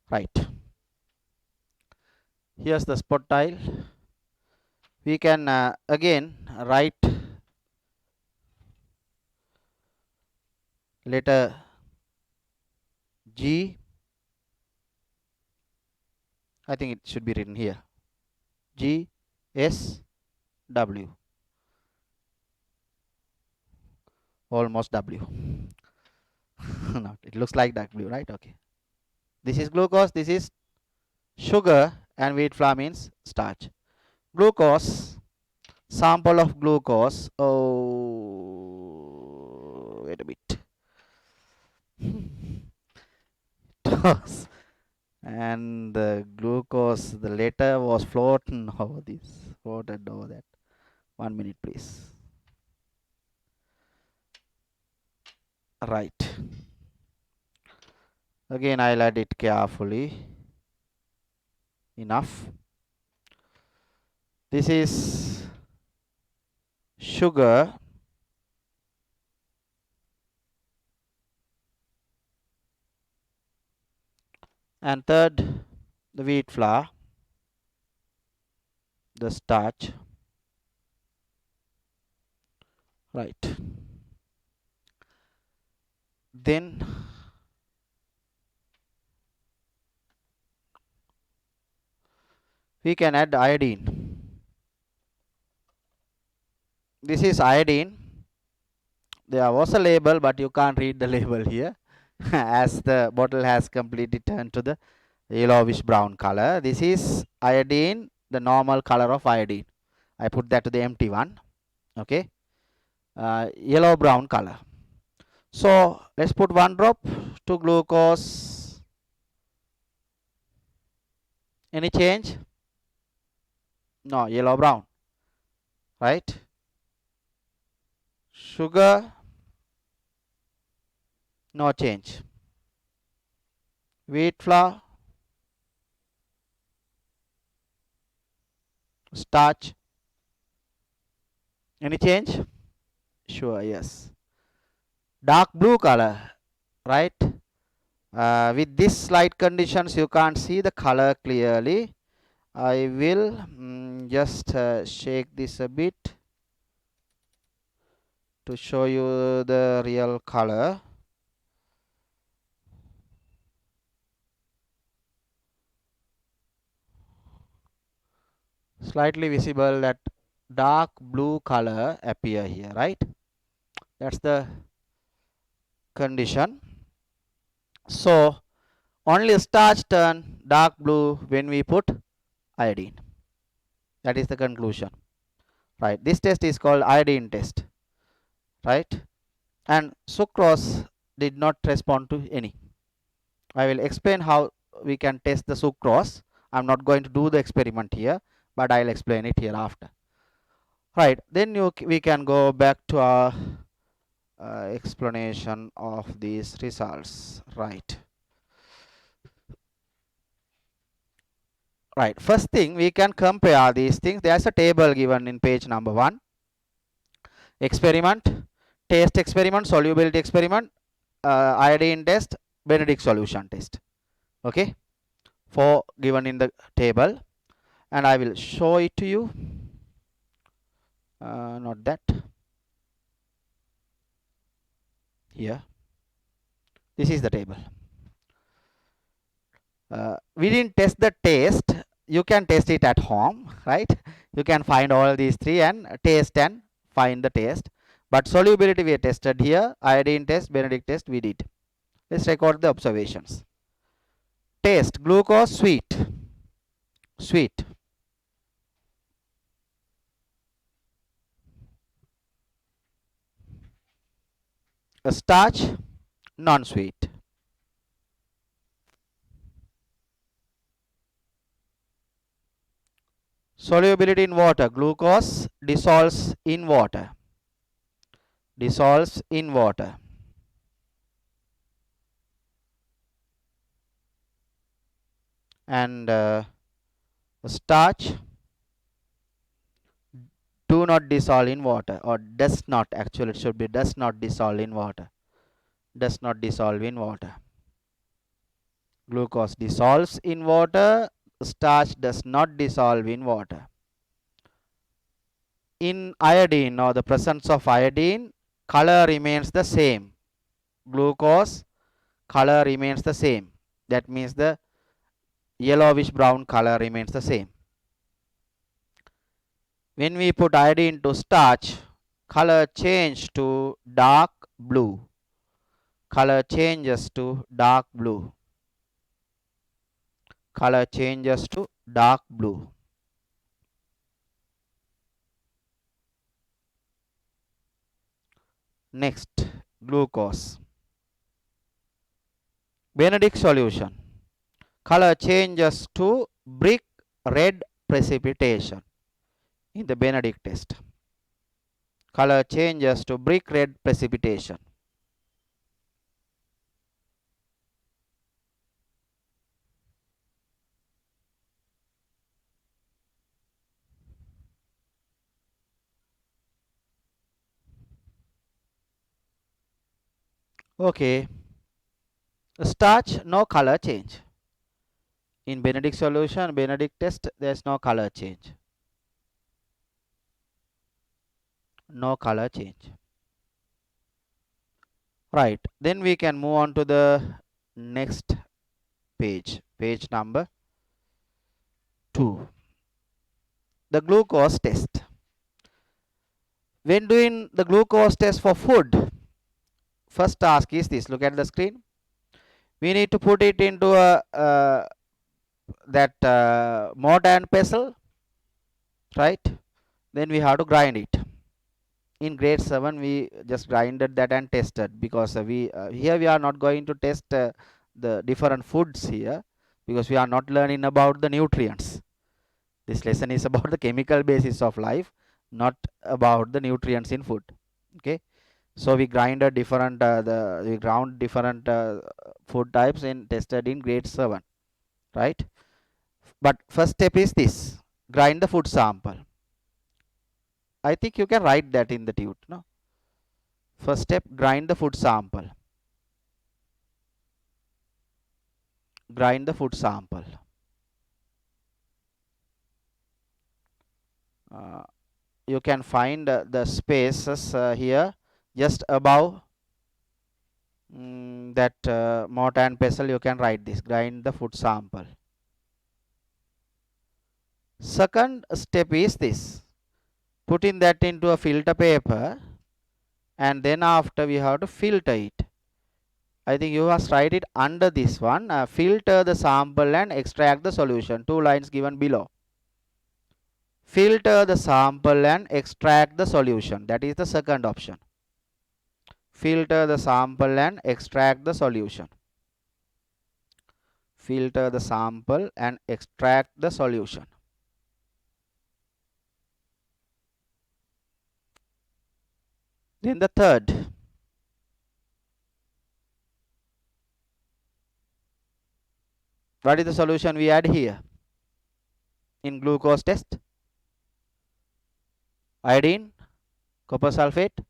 Speaker 1: Right. Here's the spot tile. We can again write letter G. I think it should be written here. G S W. Almost W. No, it looks like W, right? Okay. This is glucose, this is sugar, and wheat flour means starch. Glucose, sample of glucose. Oh, wait a bit. And the glucose, the letter was floating over this, floated over that. 1 minute, please. Right. Again, I'll add it carefully. Enough. This is sugar. And third, the wheat flour, the starch. Right. Then we can add iodine. This is iodine. There was a label, but you can't read the label here as the bottle has completely turned to the yellowish brown color. This is iodine, the normal color of iodine. I put that to the empty one. Okay. Yellow brown color. So let's put 1 drop to glucose. Any change? No, yellow brown. Right? Sugar, no change. wheat flour, starch. Any change? Sure, yes. Dark blue color, right? With this light conditions, you can't see the color clearly. I will just shake this a bit to show you the real color. Slightly visible that dark blue color appear here, right? That's the condition. So only starch turn dark blue when we put iodine. That is the conclusion, right? This test is called iodine test, right? And sucrose did not respond to any. I will explain how we can test the sucrose. I'm not going to do the experiment here, but I'll explain it hereafter. Right, then we can go back to our explanation of these results. Right. Right, first thing we can compare these things. There's a table given in page number 1. Experiment, taste experiment, solubility experiment, iodine test, Benedict solution test. Okay, 4 given in the table, and I will show it to you. Not that. Here. This is the table. We didn't test the taste. You can test it at home, right? You can find all these 3 and taste and find the taste. But solubility we tested here. Iodine test, Benedict test we did. Let's record the observations. Taste, glucose, sweet. Sweet. A starch, non-sweet. Solubility in water, glucose dissolves in water. Dissolves in water. And starch do not dissolve in water, or does not, actually it should be does not dissolve in water. Does not dissolve in water. Glucose dissolves in water, starch does not dissolve in water. In iodine, or the presence of iodine, color remains the same. Glucose color remains the same. That means the yellowish brown color remains the same. When we put iodine to starch, color change to dark blue. Color changes to dark blue. Color changes to dark blue. Next, glucose. Benedict solution. Color changes to brick red precipitation in the Benedict test. Color changes to brick red precipitation. Okay. Starch, no color change. In Benedict solution, Benedict test, there is no color change. No color change. Right. Then we can move on to the next page. Page number 2. The glucose test. When doing the glucose test for food, first task is this. Look at the screen. We need to put it into a mortar and pestle, right? Then we have to grind it. In grade 7 we just grinded that and tested, because here we are not going to test the different foods here, because we are not learning about the nutrients. This lesson is about the chemical basis of life, not about the nutrients in food. Okay, So we grinded different we ground different food types and tested in grade 7, right? But first step is this: grind the food sample. I think you can write that in the tute, no? First step, grind the food sample. Grind the food sample. Uh, you can find the spaces here just above that mortar and pestle. You can write this: grind the food sample. Second step is this: putting that into a filter paper, and then after we have to filter it. I think you must write it under this one. Filter the sample and extract the solution. 2 lines given below. Filter the sample and extract the solution. That is the second option. Filter the sample and extract the solution. Filter the sample and extract the solution. Then the third. What is the solution we add here in glucose test? Iodine, copper sulfate.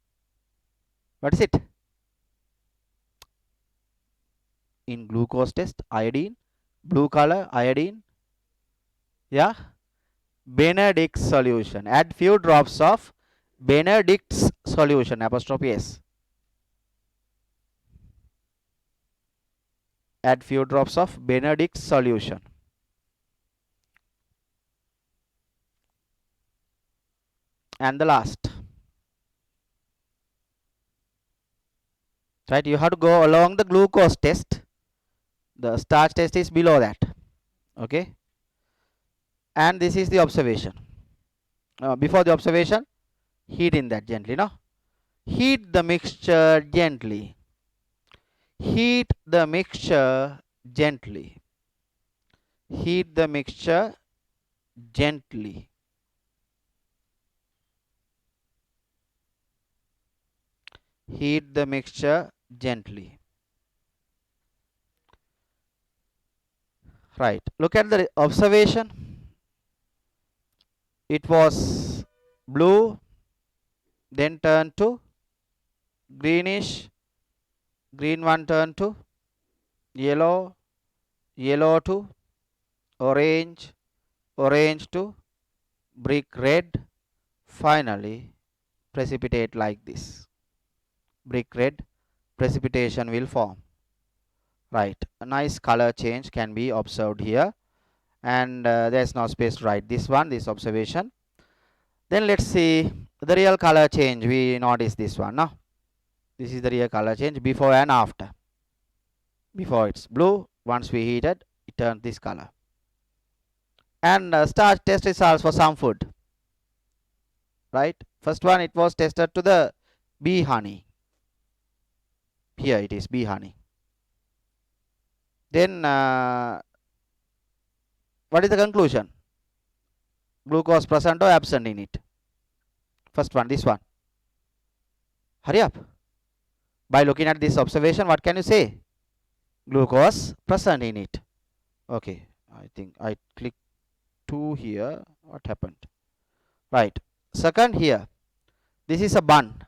Speaker 1: What is it? In glucose test, iodine, blue color, iodine. Yeah, Benedict's solution. Add few drops of Benedict's solution, apostrophe S. Add few drops of Benedict's solution. And the last. Right, you have to go along the glucose test. The starch test is below that. Okay. And this is the observation. Before the observation, heat in that gently, no? Heat the mixture gently. Heat the mixture gently. Heat the mixture gently. Heat the mixture gently. Right. Look at the observation. It was blue, then turned to greenish. Green one turned to yellow, yellow to orange, orange to brick red. Finally, precipitate like this. Brick red, precipitation will form. Right, a nice color change can be observed here, and there is no space to write this one, this observation. Then let's see the real color change. We notice this one, no? This is the real color change before and after. Before it's blue, once we heated, it turned this color. And starch test results for some food. Right, first one, it was tested to the bee honey. Here it is, bee honey. Then what is the conclusion? Glucose present or absent in it? First one, this one. Hurry up. By looking at this observation, what can you say? Glucose present in it. Okay, I think I clicked 2 here. What happened? Right. Second here, this is a bun.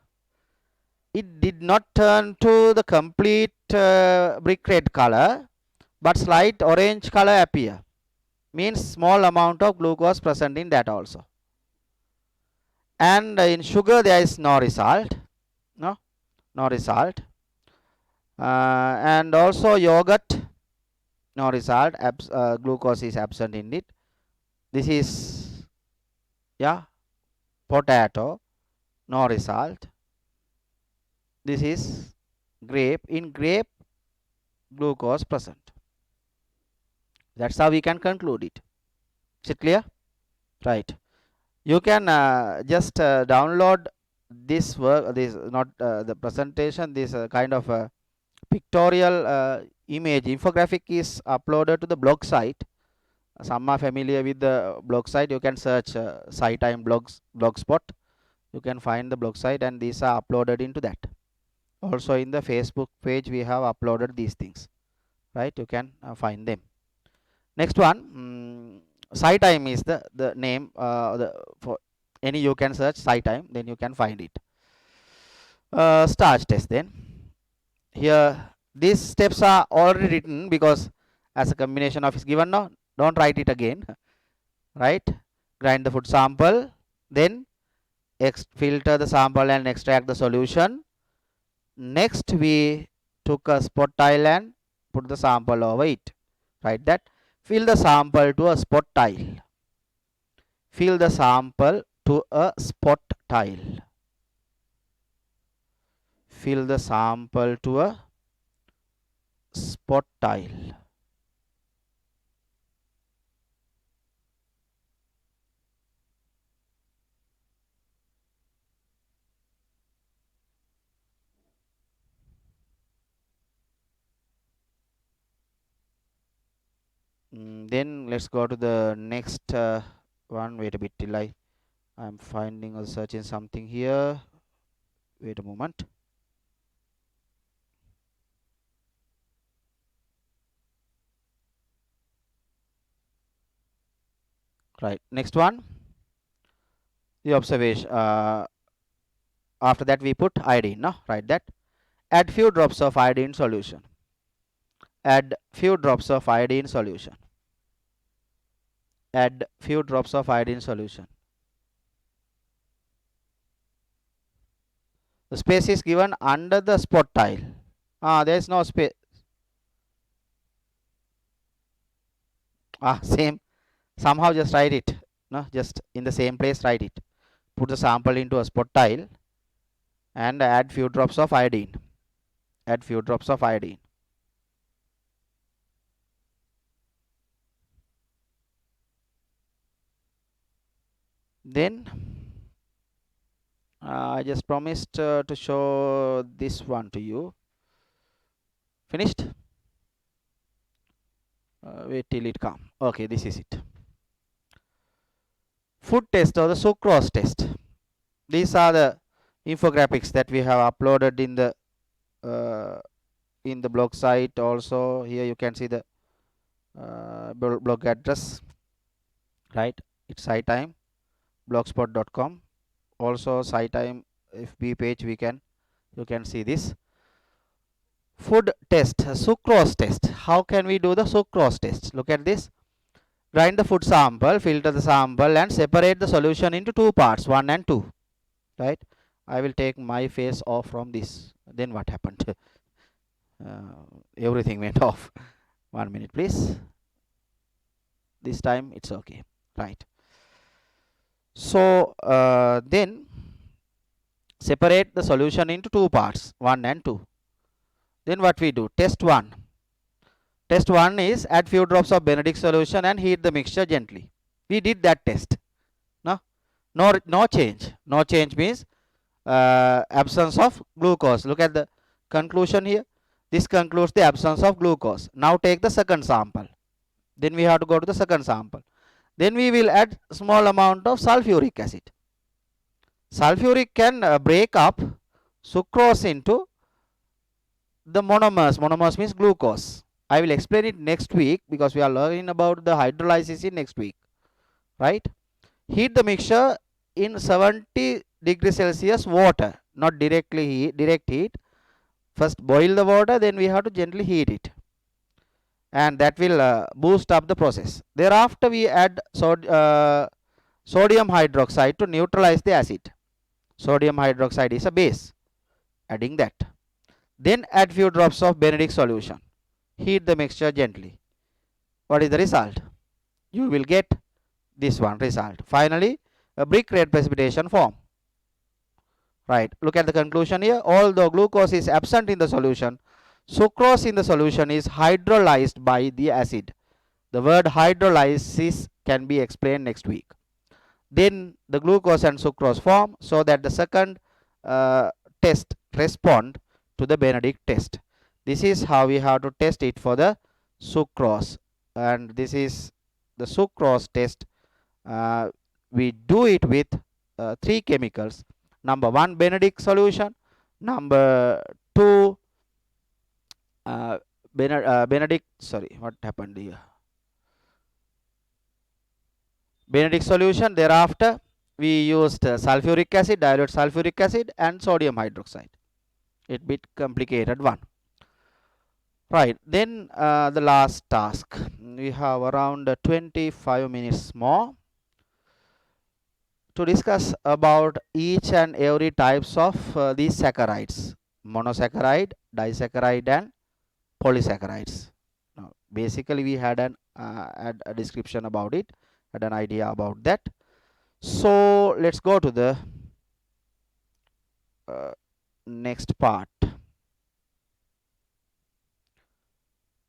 Speaker 1: It did not turn to the complete brick red color, but slight orange color appear. Means small amount of glucose present in that also. And in sugar there is no result. No result. And also yogurt, no result. Glucose is absent in it. This is, yeah, potato, no result. This is grape. In grape, glucose present. That's how we can conclude it. Is it clear? Right. You can just download this work, this not the presentation, this kind of pictorial image infographic is uploaded to the blog site. Some are familiar with the blog site. You can search SciTime blogs blogspot. You can find the blog site, and these are uploaded into that. Also in the Facebook page we have uploaded these things, right? You can find them. Next one, SciTime is the name, for any you can search SciTime, then you can find it. Starch test. Then here these steps are already written because as a combination of is given now, don't write it again. Right? Grind the food sample, then filter the sample and extract the solution. Next we took a spot tile and put the sample over it. Write that. Fill the sample to a spot tile. Fill the sample to a spot tile. Fill the sample to a spot tile. Then let's go to the next one. Wait a bit till I'm finding or searching something here. Wait a moment. Right. Next one. The observation. After that we put iodine. No, write that. Add few drops of iodine solution. Add few drops of iodine solution. Add few drops of iodine solution. The space is given under the spot tile. There is no space. Same. Somehow just write it. No, just in the same place write it. Put the sample into a spot tile and add few drops of iodine. Add few drops of iodine. Then I just promised to show this one to you. Finished? Wait till it comes. Okay, this is it. Food test or the sucrose test. These are the infographics that we have uploaded in the blog site. Also here you can see the blog address, right? It's SciTime blogspot.com. Also SciTime FB page you can see this. Food test, sucrose test. How can we do the sucrose test? Look at this. Grind the food sample, filter the sample and separate the solution into two parts, 1 and 2. Right? I will take my face off from this. Then what happened? Everything went off. 1 minute please. This time it's okay. Right. So then separate the solution into two parts, 1 and 2. Then what we do? Test 1. Test 1 is add few drops of Benedict solution and heat the mixture gently. We did that test. No change. No change means absence of glucose. Look at the conclusion here. This concludes the absence of glucose. Now take the second sample. Then we have to go to the second sample. Then we will add small amount of sulfuric acid. Sulfuric can break up sucrose into the monomers. Monomers means glucose. I will explain it next week because we are learning about the hydrolysis in next week. Right? Heat the mixture in 70 degrees Celsius water. Not direct heat. First boil the water, then we have to gently heat it. And that will boost up the process. Thereafter we add sodium hydroxide to neutralize the acid. Sodium hydroxide is a base. Adding that. Then add few drops of Benedict solution. Heat the mixture gently. What is the result? You will get this one result. Finally, a brick red precipitation form. Right. Look at the conclusion here. Although glucose is absent in the solution, sucrose in the solution is hydrolyzed by the acid. The word hydrolysis can be explained next week. Then the glucose and sucrose form so that the second test respond to the Benedict test. This is how we have to test it for the sucrose, and this is the sucrose test. We do it with 3 chemicals. Number 1 Benedict solution, number to Benedict, sorry, what happened here? Benedict solution. Thereafter, we used sulfuric acid, dilute sulfuric acid, and sodium hydroxide. It bit complicated one. Right. Then the last task. We have around 25 minutes more to discuss about each and every types of these saccharides: monosaccharide, disaccharide, and polysaccharides. Now, basically, we had had a description about it, had an idea about that. So let's go to the next part.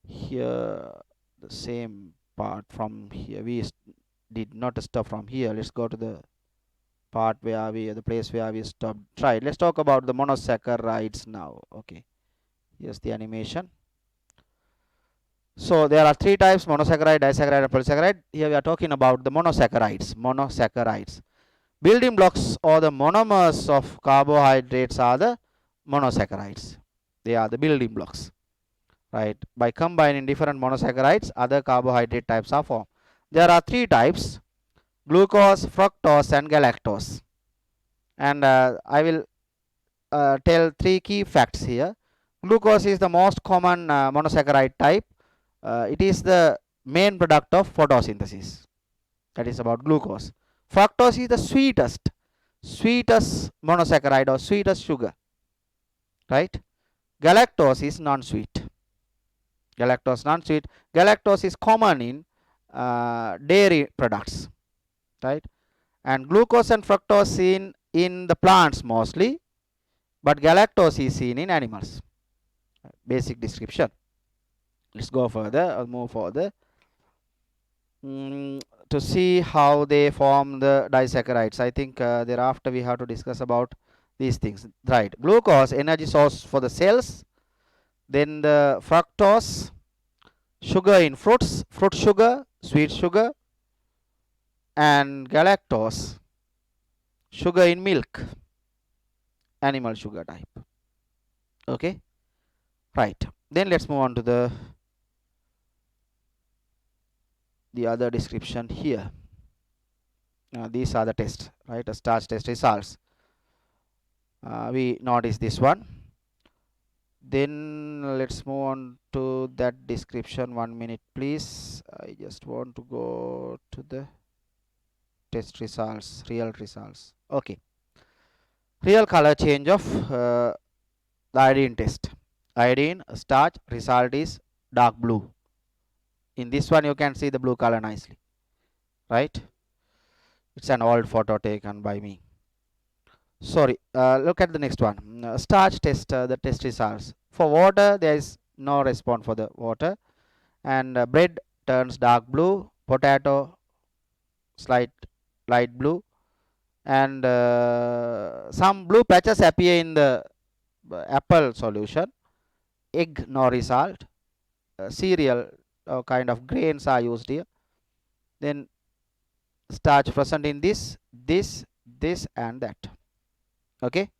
Speaker 1: Here, the same part from here. We did not stop from here. Let's go to the part where the place where we stopped. Right. Let's talk about the monosaccharides now. Okay. Here's the animation. So there are three types: monosaccharide, disaccharide, and polysaccharide. Here we are talking about the monosaccharides. Monosaccharides. Building blocks or the monomers of carbohydrates are the monosaccharides. They are the building blocks. Right. By combining different monosaccharides, other carbohydrate types are formed. There are three types: glucose, fructose, and galactose. And I will tell three key facts here. Glucose is the most common monosaccharide type. It is the main product of photosynthesis. That is about glucose. Fructose is the sweetest monosaccharide or sweetest sugar. Right? Galactose is non-sweet. Galactose is common in dairy products. Right? And glucose and fructose seen in the plants mostly, but galactose is seen in animals. Basic description. Let's go further or move further to see how they form the disaccharides. I think thereafter we have to discuss about these things. Right. Glucose, energy source for the cells. Then the fructose, sugar in fruits, fruit sugar, sweet sugar. And galactose, sugar in milk, animal sugar type. Okay. Right. Then let's move on to the other description here. These are the tests, right? A starch test results. We notice this one. Then let's move on to that description. 1 minute, please. I just want to go to the test results, real results. Okay. Real color change of the iodine test. Iodine starch result is dark blue. In this one you can see the blue color nicely, right? It's an old photo taken by me. Sorry, look at the next one. Starch test, the test results. For water there is no response for the water, and bread turns dark blue, potato slight light blue, and some blue patches appear in the apple solution. Egg no result. Cereal kind of grains are used here. Then starch present in this and that. Okay.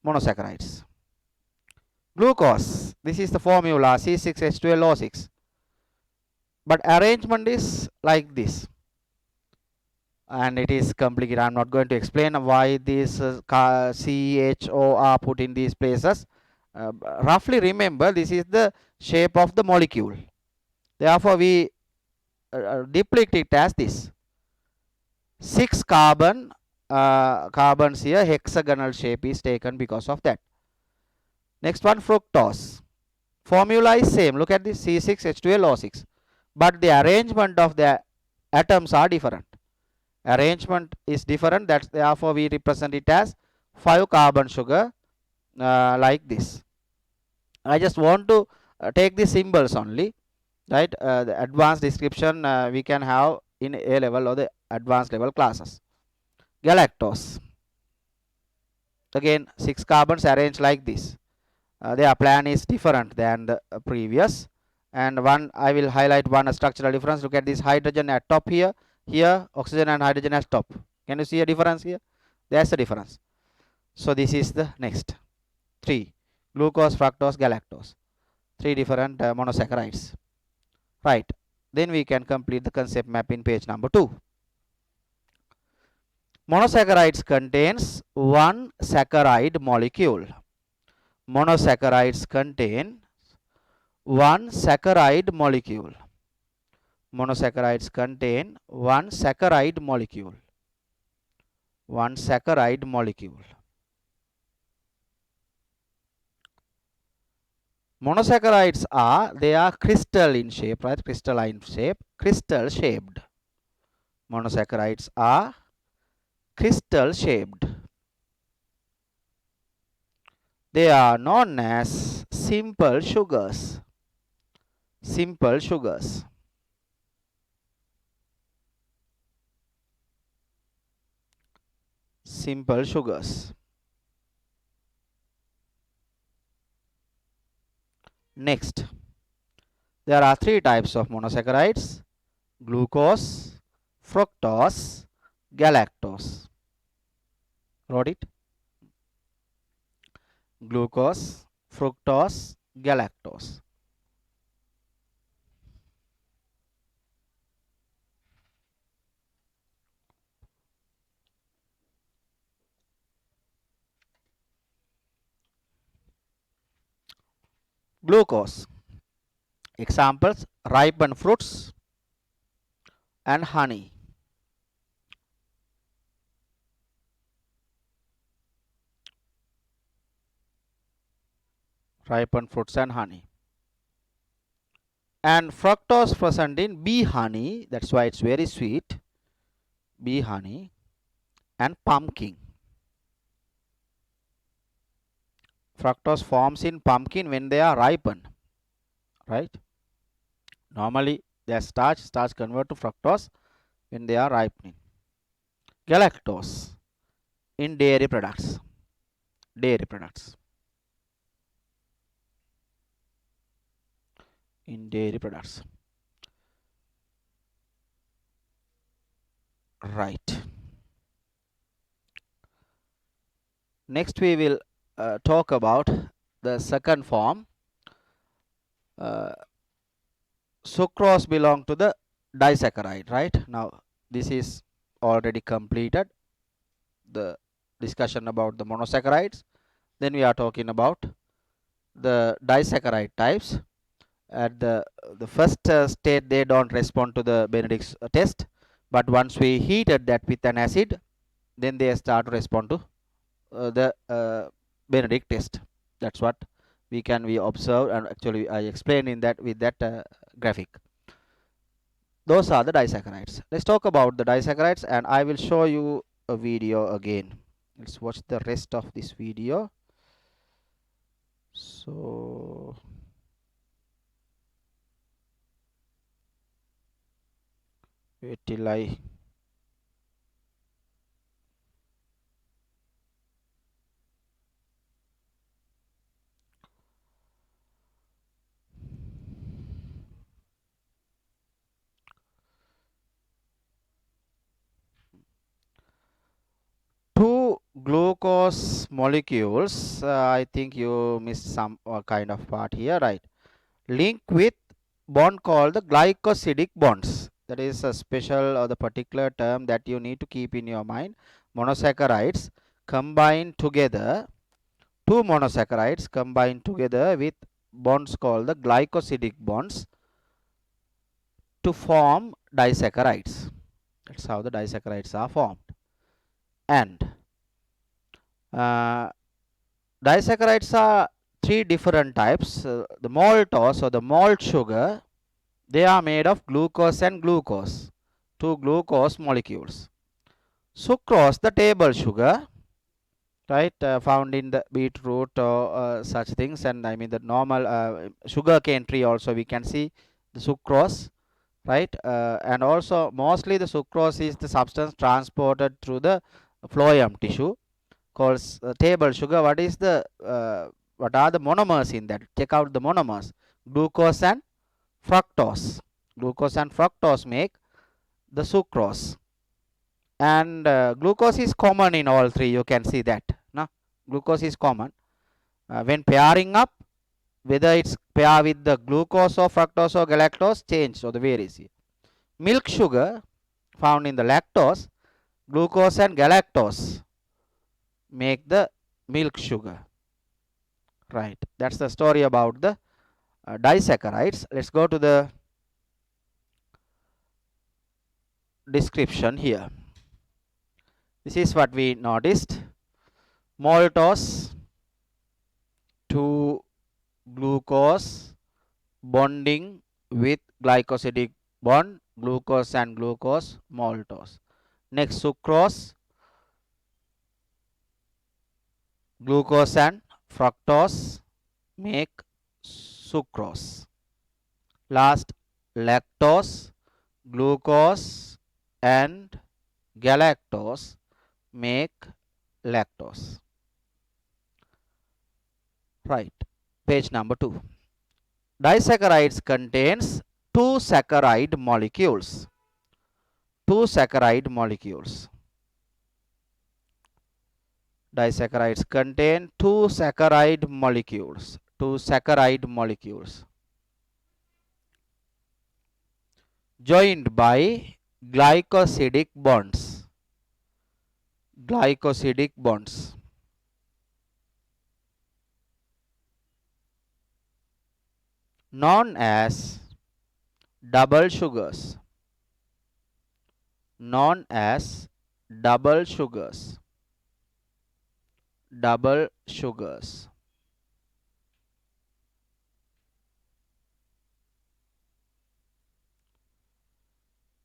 Speaker 1: Monosaccharides. Glucose, this is the formula C6H12O6, but arrangement is like this, and it is complicated. I'm not going to explain why these CHO are put in these places. Roughly remember, this is the shape of the molecule. Therefore, we depict it as this. 6 carbons here, hexagonal shape is taken because of that. Next one, fructose. Formula is same. Look at this, C6H12O6, but the arrangement of the atoms are different. Arrangement is different. That's therefore we represent it as 5 carbon sugar like this. I just want to take the symbols only, right? The advanced description we can have in A level or the advanced level classes. Galactose, again 6 carbons arranged like this. Their plan is different than the previous, and one I will highlight one structural difference. Look at this hydrogen at top here, oxygen and hydrogen at top. Can you see a difference here? There's a difference. So this is the next 3. Glucose, fructose, galactose. 3 different monosaccharides. Right. Then we can complete the concept map in page number 2. Monosaccharides contains one saccharide molecule. Monosaccharides contain one saccharide molecule. Monosaccharides contain one saccharide molecule. One saccharide molecule. Monosaccharides they are crystal in shape, right? Crystalline shape, crystal shaped. Monosaccharides are crystal shaped. They are known as simple sugars. Simple sugars. Simple sugars. Next, there are 3 types of monosaccharides: glucose, fructose, galactose. Wrote it? Glucose, fructose, galactose. Glucose. Examples: ripened fruits and honey. Ripened fruits and honey. And fructose present in bee honey, that's why it's very sweet. Bee honey and pumpkin. Fructose forms in pumpkin when they are ripened, right? Normally their starch convert to fructose when they are ripening. Galactose in dairy products. Dairy products. In dairy products. Right. Next we will talk about the second form. Sucrose belong to the disaccharide, right? Now this is already completed, the discussion about the monosaccharides. Then we are talking about the disaccharide types. At the first state, they don't respond to the Benedict's test, but once we heated that with an acid, then they start to respond to the Benedict test. That's what we observe, and actually I explained in that with that graphic. Those are the disaccharides. Let's talk about the disaccharides, and I will show you a video again. Let's watch the rest of this video. So wait till I two glucose molecules. I think you missed some kind of part here, right? Link with bond called the glycosidic bonds. That is a special or the particular term that you need to keep in your mind. Monosaccharides combine together, two monosaccharides combine together with bonds called the glycosidic bonds to form disaccharides. That's how the disaccharides are formed. And disaccharides are 3 different types. The maltose or the malt sugar, they are made of glucose and glucose, two glucose molecules. Sucrose, the table sugar, right, found in the beetroot or such things, and I mean the normal sugar cane tree also we can see the sucrose, right, and also mostly the sucrose is the substance transported through the phloem tissue called table sugar. What are the monomers in that? Check out the monomers. Glucose and fructose. Glucose and fructose make the sucrose. And glucose is common in all three. You can see that. No? Glucose is common. When pairing up, whether it's pair with the glucose or fructose or galactose, change, so the varies here. Milk sugar found in the lactose, glucose and galactose make the milk sugar. Right, that's the story about the disaccharides. Let's go to the description here. This is what we noticed. Maltose to glucose bonding with glycosidic bond, glucose and glucose, maltose. Next, sucrose, glucose and fructose make sucrose. Last, lactose, glucose and galactose make lactose. Right, page number 2. Disaccharides contains two saccharide molecules. Two saccharide molecules. Disaccharides contain two saccharide molecules. Two saccharide molecules joined by glycosidic bonds. Glycosidic bonds. Known as double sugars. Known as double sugars. Double sugars.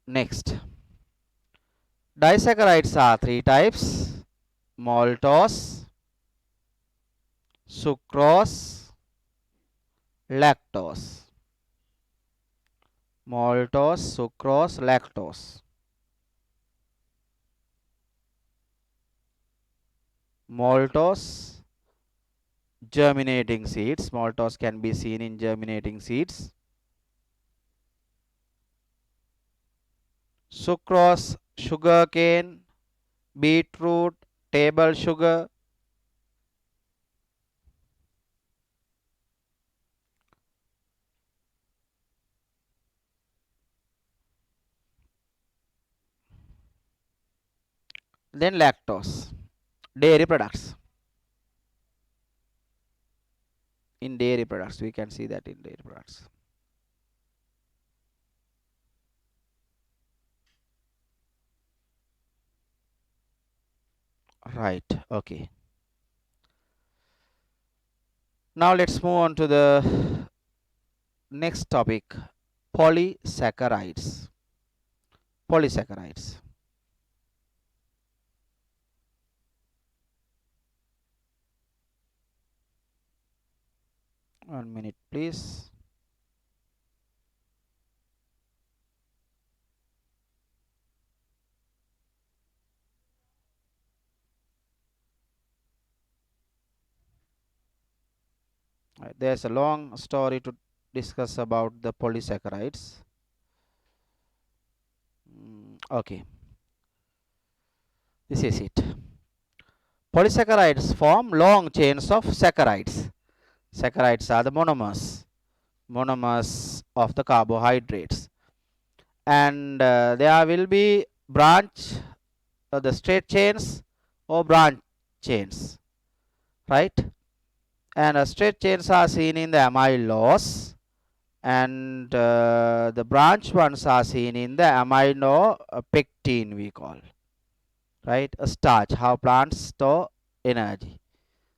Speaker 1: Next, disaccharides are three types: maltose, sucrose, lactose. Maltose, sucrose, lactose. Maltose, germinating seeds. Maltose can be seen in germinating seeds. Sucrose, sugarcane, beetroot, table sugar. Then lactose, dairy products. In dairy products, we can see that in dairy products. Right, okay. Now let's move on to the next topic, polysaccharides. Polysaccharides. One minute, please. There's a long story to discuss about the polysaccharides. Okay, this is it. Polysaccharides form long chains of saccharides. Saccharides are the monomers of the carbohydrates, and there will be branch, the straight chains or branch chains, right? And straight chains are seen in the amylose, and the branch ones are seen in the aminopectin, we call, right? A starch, how plants store energy.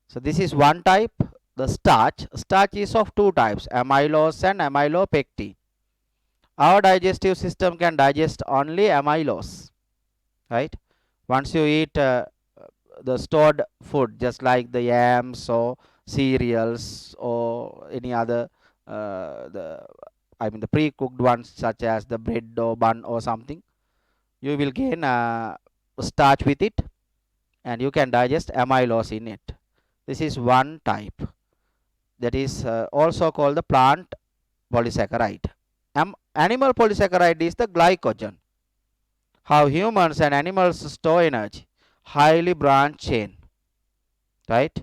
Speaker 1: So this is one type, the starch. Starch is of two types, amylose and amylopectin. Our digestive system can digest only amylose, right? Once you eat the stored food, just like the yams or cereals or any other the pre-cooked ones, such as the bread or bun or something, you will gain starch with it, and you can digest amylose in it. This is one type, that is also called the plant polysaccharide. Animal polysaccharide is the glycogen. How humans and animals store energy, highly branched chain, right?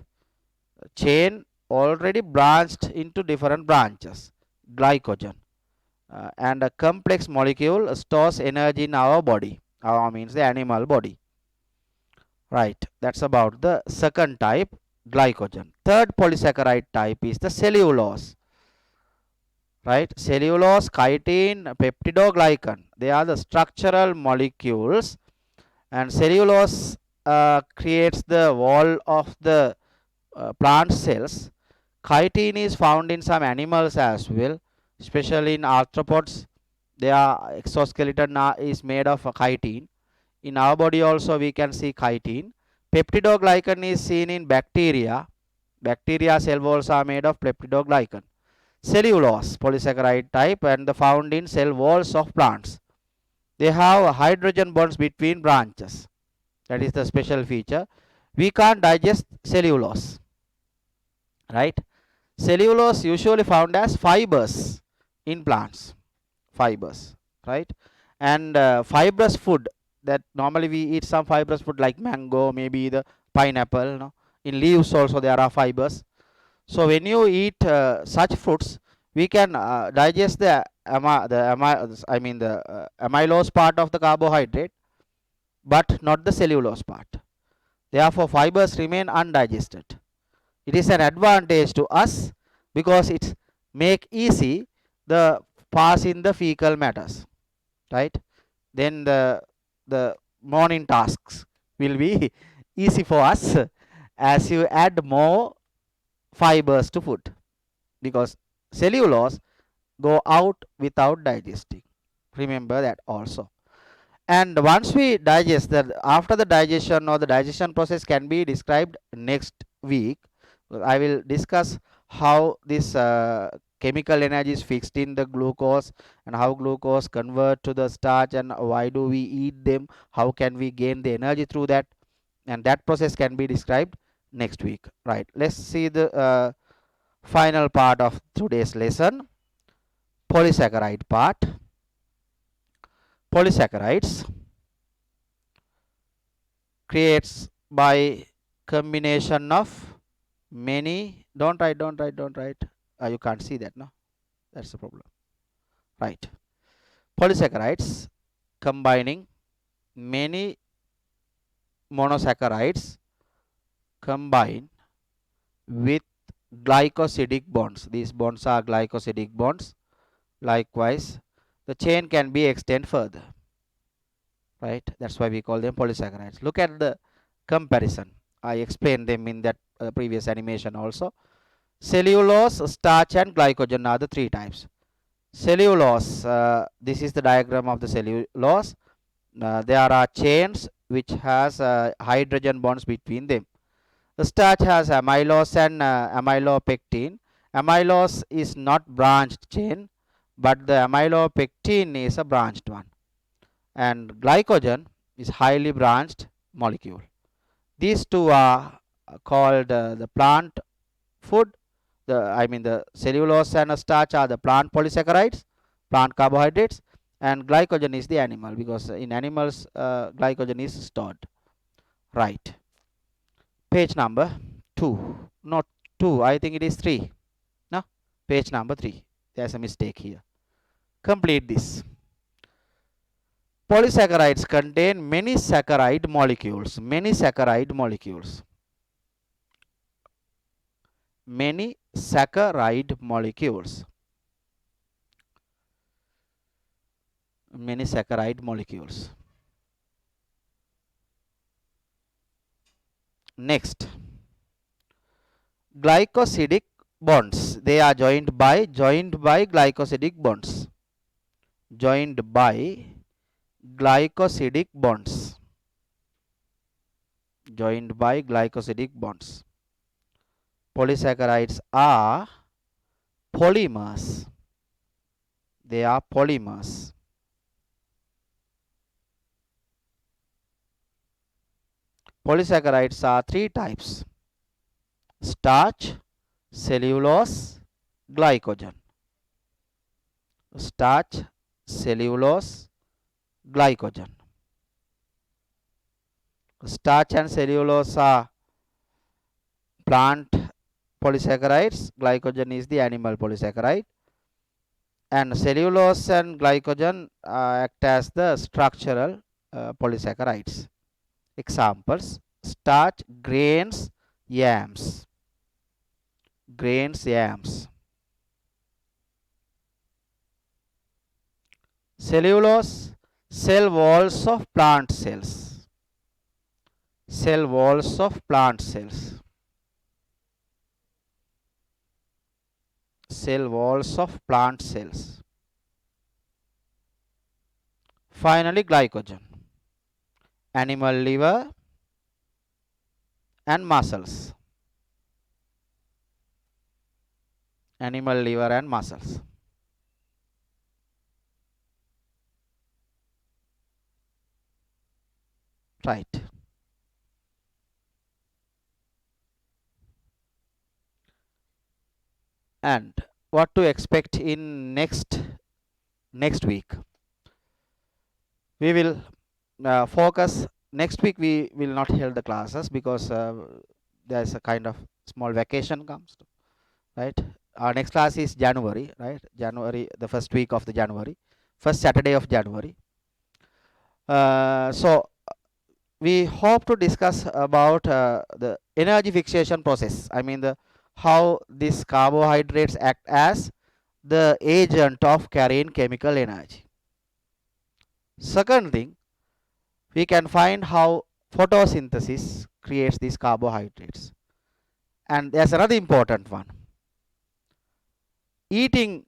Speaker 1: Chain already branched into different branches. Glycogen. And a complex molecule stores energy in our body. Our means the animal body. Right. That's about the second type, glycogen. Third polysaccharide type is the cellulose. Right. Cellulose, chitin, peptidoglycan. They are the structural molecules, and cellulose creates the wall of the plant cells. Chitin is found in some animals as well, especially in arthropods. Their exoskeleton is made of chitin. In our body also we can see chitin. Peptidoglycan is seen in bacteria. Bacteria cell walls are made of peptidoglycan. Cellulose, polysaccharide type, and the found in cell walls of plants. They have hydrogen bonds between branches. That is the special feature. We can't digest cellulose, right? Cellulose usually found as fibers in plants, fibers, right? And fibrous food, that normally we eat some fibrous food like mango, maybe the pineapple, no? In leaves also there are fibers. So when you eat such fruits, we can digest the amylose part of the carbohydrate, but not the cellulose part. Therefore, fibers remain undigested. It is an advantage to us because it make easy the pass in the fecal matters, right? Then the morning tasks will be easy for us as you add more fibers to food, because cellulose go out without digesting. Remember that also. And once we digest that, after the digestion, or the digestion process can be described next week. I will discuss how this chemical energy is fixed in the glucose, and how glucose convert to the starch, and why do we eat them, how can we gain the energy through that, and that process can be described next week. Right, let's see the final part of today's lesson, polysaccharide part. Polysaccharides creates by combination of many, don't write, you can't see that, no, that's the problem, right? Polysaccharides combining many monosaccharides combine with glycosidic bonds. These bonds are glycosidic bonds. Likewise, the chain can be extended further, right? That's why we call them polysaccharides. Look at the comparison. I explained them in that previous animation also. Cellulose, starch, and glycogen are the three types. Cellulose, this is the diagram of the cellulose. There are chains which has hydrogen bonds between them. The starch has amylose and amylopectin. Amylose is not branched chain, but the amylopectin is a branched one. And glycogen is highly branched molecule. These two are called the plant food. The cellulose and starch are the plant polysaccharides, plant carbohydrates, and glycogen is the animal, because in animals glycogen is stored. Right. Page number 2. Not 2, I think it is 3. No? Page number 3. There's a mistake here. Complete this. Polysaccharides contain many saccharide molecules. Many saccharide molecules. Many saccharide molecules. Many saccharide molecules. Next, glycosidic bonds. They are joined by glycosidic bonds. Joined by glycosidic bonds. Joined by glycosidic bonds. Polysaccharides are polymers. They are polymers. Polysaccharides are three types: starch, cellulose, glycogen. Starch, cellulose, glycogen. Starch and cellulose are plant polysaccharides. Glycogen is the animal polysaccharide. And cellulose and glycogen act as the structural polysaccharides. Examples: starch, grains, yams. Grains, yams. Cellulose, cell walls of plant cells. Cell walls of plant cells. Cell walls of plant cells. Finally, glycogen, animal liver and muscles. Animal liver and muscles. Right. And what to expect in next week? We will focus. Next week we will not hold the classes because there is a kind of small vacation comes, right? Our next class is January, right? January, the first week of the January, first Saturday of January. So we hope to discuss about the energy fixation process. I mean how these carbohydrates act as the agent of carrying chemical energy. Second thing, we can find how photosynthesis creates these carbohydrates. And there's another important one. Eating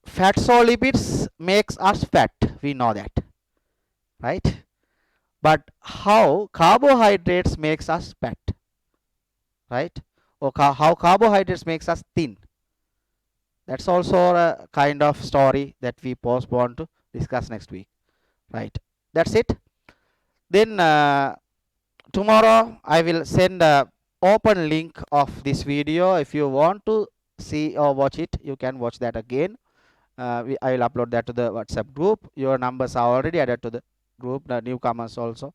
Speaker 1: fats or lipids makes us fat. We know that, right? But how carbohydrates makes us fat, right? Or how carbohydrates makes us thin. That's also a kind of story that we postpone to discuss next week, right? That's it. Then tomorrow I will send a open link of this video. If you want to see or watch it, you can watch that again. I will upload that to the WhatsApp group. Your numbers are already added to the group. The newcomers also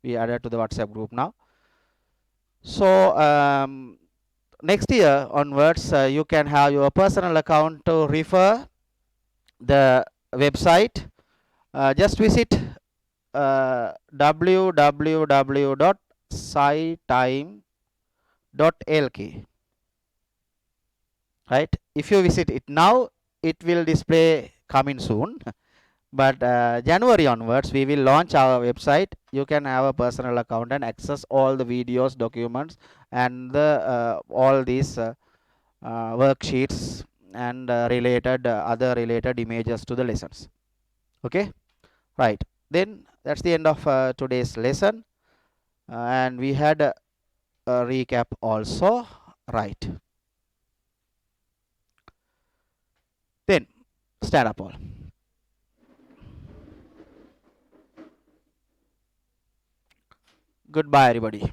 Speaker 1: we added to the WhatsApp group now. So next year onwards, you can have your personal account to refer the website. Just visit www.scitime.lk, right? If you visit it now, it will display coming soon. But January onwards, we will launch our website. You can have a personal account and access all the videos, documents, and the all these worksheets and related other related images to the lessons. Okay, right. Then that's the end of today's lesson, and we had a recap also, right? Then stand up all. Goodbye, everybody.